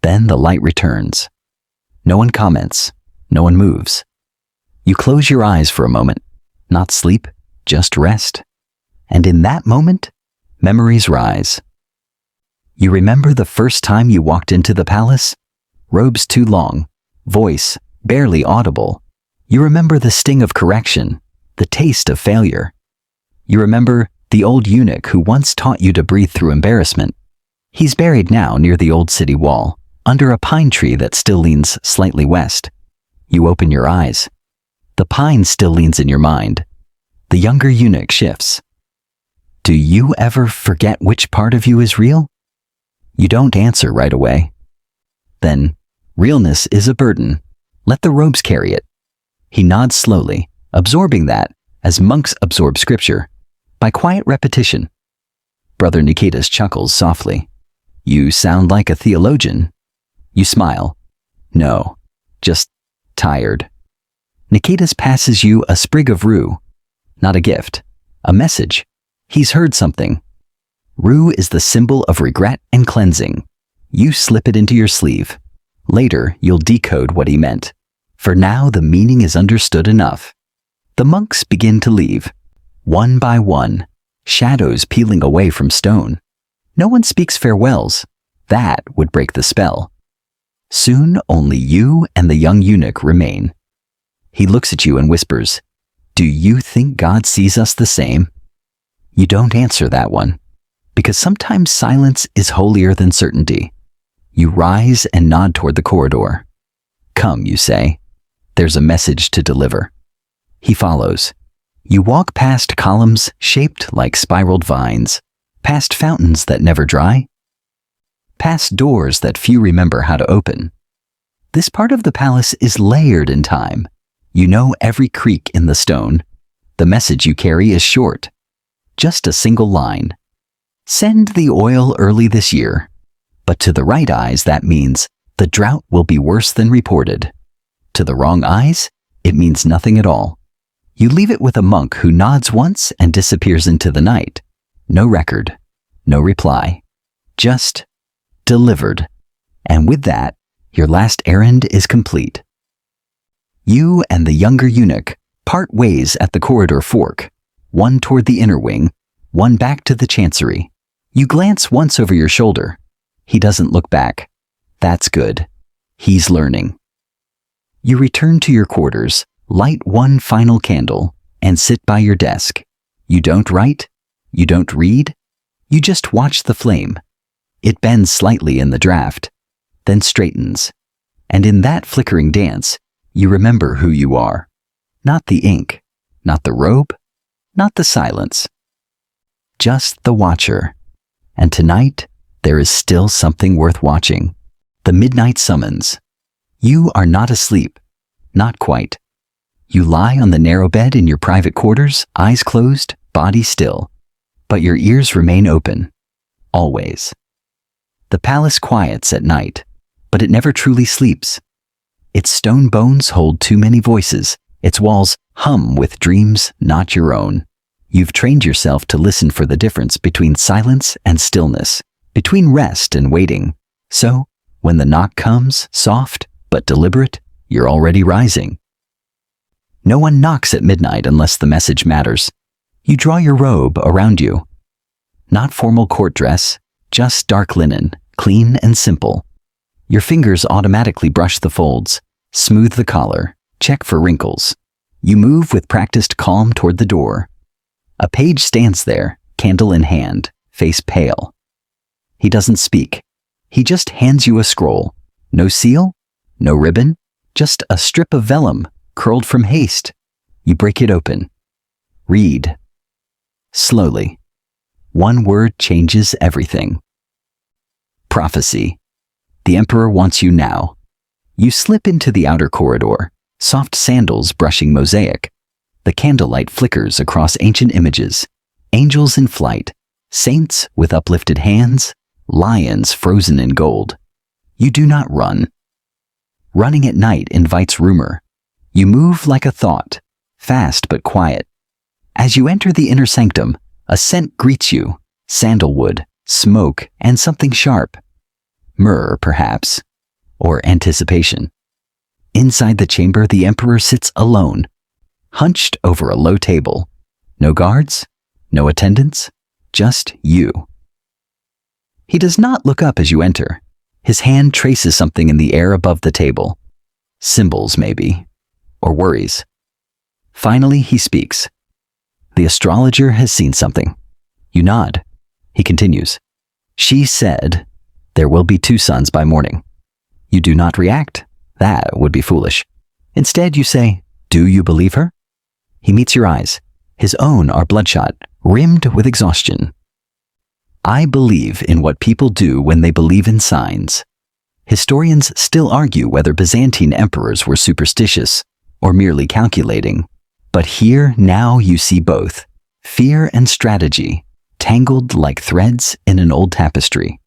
Then the light returns. No one comments. No one moves. You close your eyes for a moment. Not sleep, just rest. And in that moment, memories rise. You remember the first time you walked into the palace? Robes too long, voice barely audible. You remember the sting of correction, the taste of failure. You remember the old eunuch who once taught you to breathe through embarrassment. He's buried now near the old city wall, under a pine tree that still leans slightly west. You open your eyes. The pine still leans in your mind. The younger eunuch shifts. Do you ever forget which part of you is real? You don't answer right away. Then, realness is a burden. Let the robes carry it. He nods slowly, absorbing that, as monks absorb scripture, by quiet repetition. Brother Nikitas chuckles softly. You sound like a theologian. You smile. No, just tired. Nikitas passes you a sprig of rue. Not a gift, a message. He's heard something. Rue is the symbol of regret and cleansing. You slip it into your sleeve. Later, you'll decode what he meant. For now, the meaning is understood enough. The monks begin to leave. One by one, shadows peeling away from stone. No one speaks farewells. That would break the spell. Soon, only you and the young eunuch remain. He looks at you and whispers, "Do you think God sees us the same?" You don't answer that one, because sometimes silence is holier than certainty. You rise and nod toward the corridor. "Come," you say. "There's a message to deliver." He follows. You walk past columns shaped like spiraled vines, past fountains that never dry, past doors that few remember how to open. This part of the palace is layered in time. You know every creak in the stone. The message you carry is short. Just a single line. Send the oil early this year. But to the right eyes, that means the drought will be worse than reported. To the wrong eyes, it means nothing at all. You leave it with a monk who nods once and disappears into the night. No record, no reply. Just delivered. And with that, your last errand is complete. You and the younger eunuch part ways at the corridor fork, one toward the inner wing, one back to the chancery. You glance once over your shoulder. He doesn't look back. That's good. He's learning. You return to your quarters, light one final candle, and sit by your desk. You don't write. You don't read. You just watch the flame. It bends slightly in the draft, then straightens. And in that flickering dance, you remember who you are. Not the ink, not the robe, not the silence. Just the watcher. And tonight, there is still something worth watching. The midnight summons. You are not asleep. Not quite. You lie on the narrow bed in your private quarters, eyes closed, body still. But your ears remain open. Always. The palace quiets at night, but it never truly sleeps. Its stone bones hold too many voices. Its walls hum with dreams not your own. You've trained yourself to listen for the difference between silence and stillness, between rest and waiting. So, when the knock comes, soft but deliberate, you're already rising. No one knocks at midnight unless the message matters. You draw your robe around you. Not formal court dress, just dark linen, clean and simple. Your fingers automatically brush the folds, smooth the collar, check for wrinkles. You move with practiced calm toward the door. A page stands there, candle in hand, face pale. He doesn't speak. He just hands you a scroll. No seal, no ribbon, just a strip of vellum, curled from haste. You break it open. Read. Slowly. One word changes everything. Prophecy. The emperor wants you now. You slip into the outer corridor, soft sandals brushing mosaic. The candlelight flickers across ancient images, angels in flight, saints with uplifted hands, lions frozen in gold. You do not run. Running at night invites rumor. You move like a thought, fast but quiet. As you enter the inner sanctum, a scent greets you, sandalwood, smoke, and something sharp. Myrrh, perhaps, or anticipation. Inside the chamber, the emperor sits alone, hunched over a low table. No guards, no attendants, just you. He does not look up as you enter. His hand traces something in the air above the table. Symbols, maybe, or worries. Finally, he speaks. The astrologer has seen something. You nod. He continues. She said, there will be 2 sons by morning. You do not react. That would be foolish. Instead, you say, do you believe her? He meets your eyes. His own are bloodshot, rimmed with exhaustion. I believe in what people do when they believe in signs. Historians still argue whether Byzantine emperors were superstitious or merely calculating. But here now you see both, fear and strategy, tangled like threads in an old tapestry.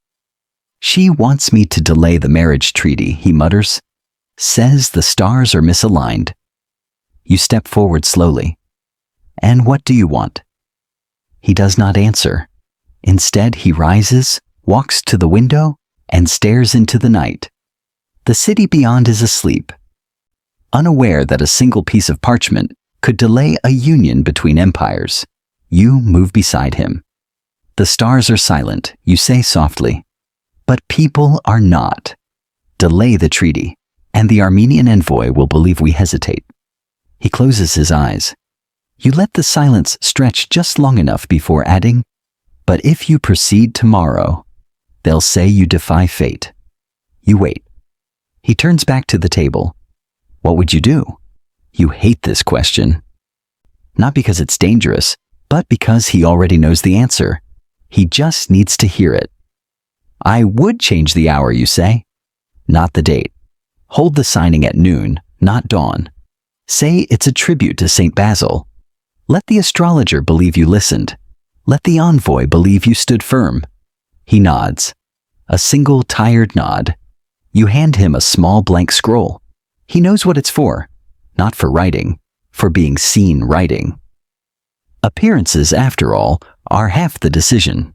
She wants me to delay the marriage treaty, he mutters. Says the stars are misaligned. You step forward slowly. And what do you want? He does not answer. Instead, he rises, walks to the window, and stares into the night. The city beyond is asleep. Unaware that a single piece of parchment could delay a union between empires, you move beside him. The stars are silent, you say softly. But people are not. Delay the treaty, and the Armenian envoy will believe we hesitate. He closes his eyes. You let the silence stretch just long enough before adding, but if you proceed tomorrow, they'll say you defy fate. You wait. He turns back to the table. What would you do? You hate this question. Not because it's dangerous, but because he already knows the answer. He just needs to hear it. I would change the hour, you say. Not the date. Hold the signing at noon, not dawn. Say it's a tribute to St. Basil. Let the astrologer believe you listened. Let the envoy believe you stood firm. He nods. A single tired nod. You hand him a small blank scroll. He knows what it's for. Not for writing, for being seen writing. Appearances, after all, are half the decision.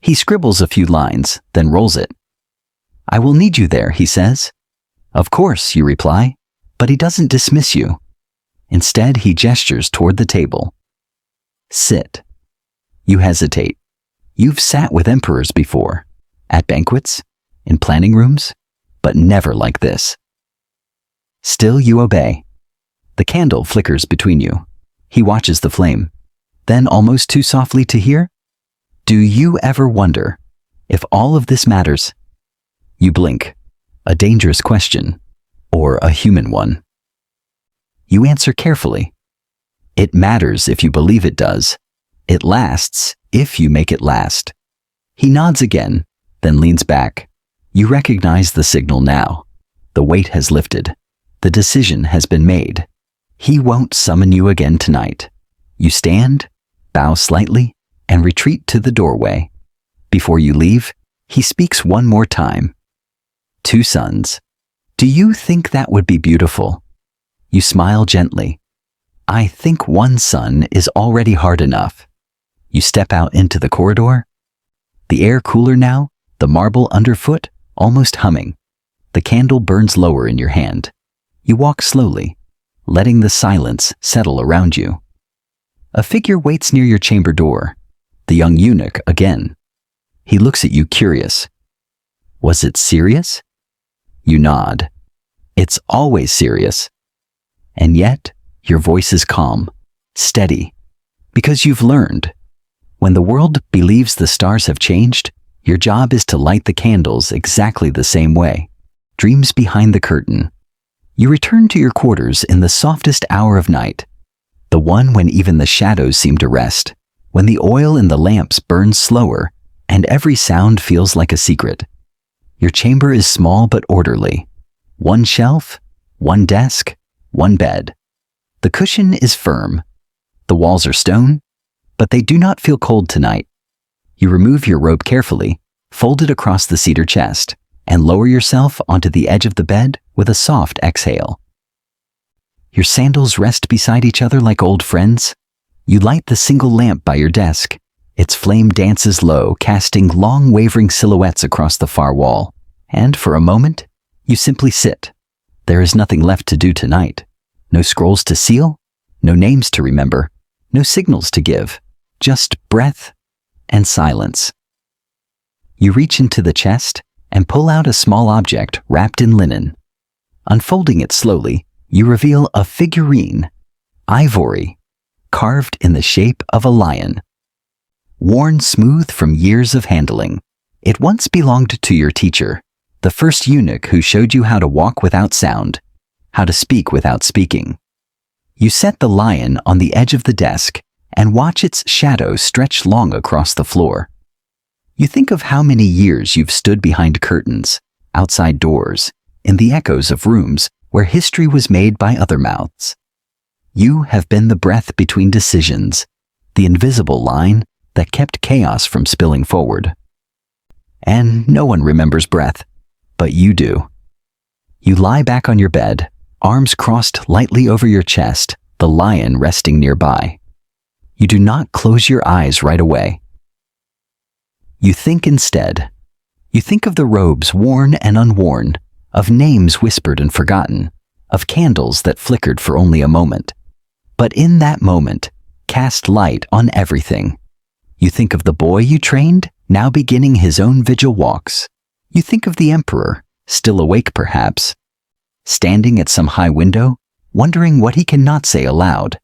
He scribbles a few lines, then rolls it. I will need you there, he says. Of course, you reply, but he doesn't dismiss you. Instead, he gestures toward the table. Sit. You hesitate. You've sat with emperors before, at banquets, in planning rooms, but never like this. Still, you obey. The candle flickers between you. He watches the flame. Then, almost too softly to hear, do you ever wonder if all of this matters? You blink. A dangerous question, or a human one. You answer carefully. It matters if you believe it does. It lasts if you make it last. He nods again, then leans back. You recognize the signal now. The weight has lifted. The decision has been made. He won't summon you again tonight. You stand, bow slightly, and retreat to the doorway. Before you leave, he speaks one more time. 2 sons. Do you think that would be beautiful? You smile gently. I think 1 son is already hard enough. You step out into the corridor. The air cooler now, the marble underfoot almost humming. The candle burns lower in your hand. You walk slowly, letting the silence settle around you. A figure waits near your chamber door. The young eunuch again. He looks at you curious. Was it serious? You nod. It's always serious. And yet, your voice is calm, steady, because you've learned. When the world believes the stars have changed, your job is to light the candles exactly the same way. Dreams behind the curtain. You return to your quarters in the softest hour of night, the one when even the shadows seem to rest, when the oil in the lamps burns slower, and every sound feels like a secret. Your chamber is small but orderly. 1 shelf, 1 desk, 1 bed. The cushion is firm. The walls are stone, but they do not feel cold tonight. You remove your robe carefully, fold it across the cedar chest, and lower yourself onto the edge of the bed with a soft exhale. Your sandals rest beside each other like old friends. You light the single lamp by your desk. Its flame dances low, casting long wavering silhouettes across the far wall. And for a moment, you simply sit. There is nothing left to do tonight. No scrolls to seal, no names to remember, no signals to give, just breath and silence. You reach into the chest and pull out a small object wrapped in linen. Unfolding it slowly, you reveal a figurine, ivory, carved in the shape of a lion. Worn smooth from years of handling, it once belonged to your teacher, the first eunuch who showed you how to walk without sound, how to speak without speaking. You set the lion on the edge of the desk and watch its shadow stretch long across the floor. You think of how many years you've stood behind curtains, outside doors, in the echoes of rooms where history was made by other mouths. You have been the breath between decisions, the invisible line that kept chaos from spilling forward. And no one remembers breath, but you do. You lie back on your bed, arms crossed lightly over your chest, the lion resting nearby. You do not close your eyes right away. You think instead. You think of the robes worn and unworn, of names whispered and forgotten, of candles that flickered for only a moment. But in that moment, cast light on everything. You think of the boy you trained, now beginning his own vigil walks. You think of the emperor, still awake perhaps, standing at some high window, wondering what he cannot say aloud.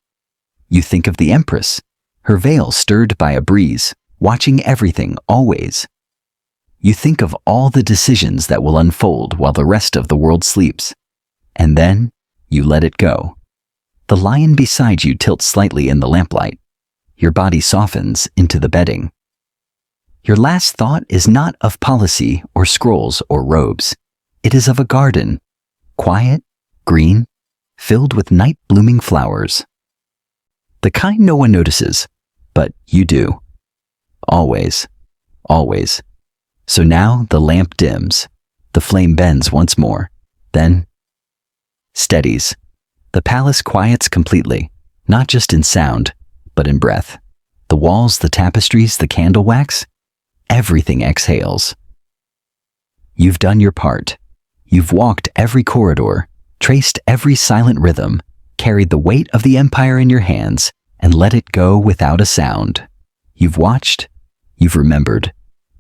You think of the empress, her veil stirred by a breeze, watching everything always. You think of all the decisions that will unfold while the rest of the world sleeps. And then you let it go. The lion beside you tilts slightly in the lamplight. Your body softens into the bedding. Your last thought is not of policy or scrolls or robes. It is of a garden, quiet, green, filled with night-blooming flowers. The kind no one notices, but you do. Always, always. So now the lamp dims. The flame bends once more. Then steadies. The palace quiets completely, not just in sound, but in breath. The walls, the tapestries, the candle wax, everything exhales. You've done your part. You've walked every corridor, traced every silent rhythm, carried the weight of the empire in your hands, and let it go without a sound. You've watched, you've remembered,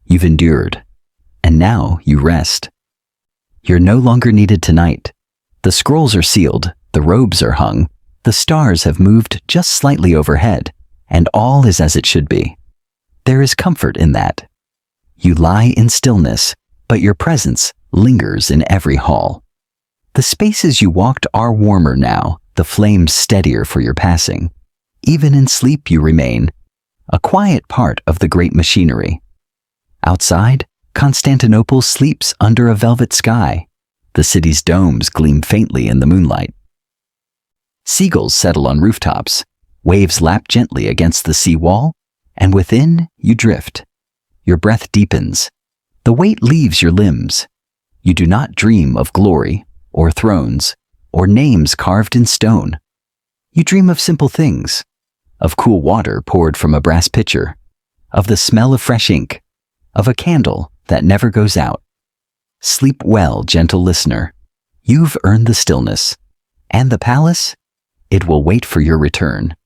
you've endured, and now you rest. You're no longer needed tonight. The scrolls are sealed, the robes are hung, the stars have moved just slightly overhead, and all is as it should be. There is comfort in that. You lie in stillness, but your presence lingers in every hall. The spaces you walked are warmer now, the flames steadier for your passing. Even in sleep you remain, a quiet part of the great machinery. Outside, Constantinople sleeps under a velvet sky. The city's domes gleam faintly in the moonlight. Seagulls settle on rooftops, waves lap gently against the sea wall, and within you drift. Your breath deepens. The weight leaves your limbs. You do not dream of glory, or thrones, or names carved in stone. You dream of simple things, of cool water poured from a brass pitcher, of the smell of fresh ink, of a candle that never goes out. Sleep well, gentle listener. You've earned the stillness. And the palace? It will wait for your return.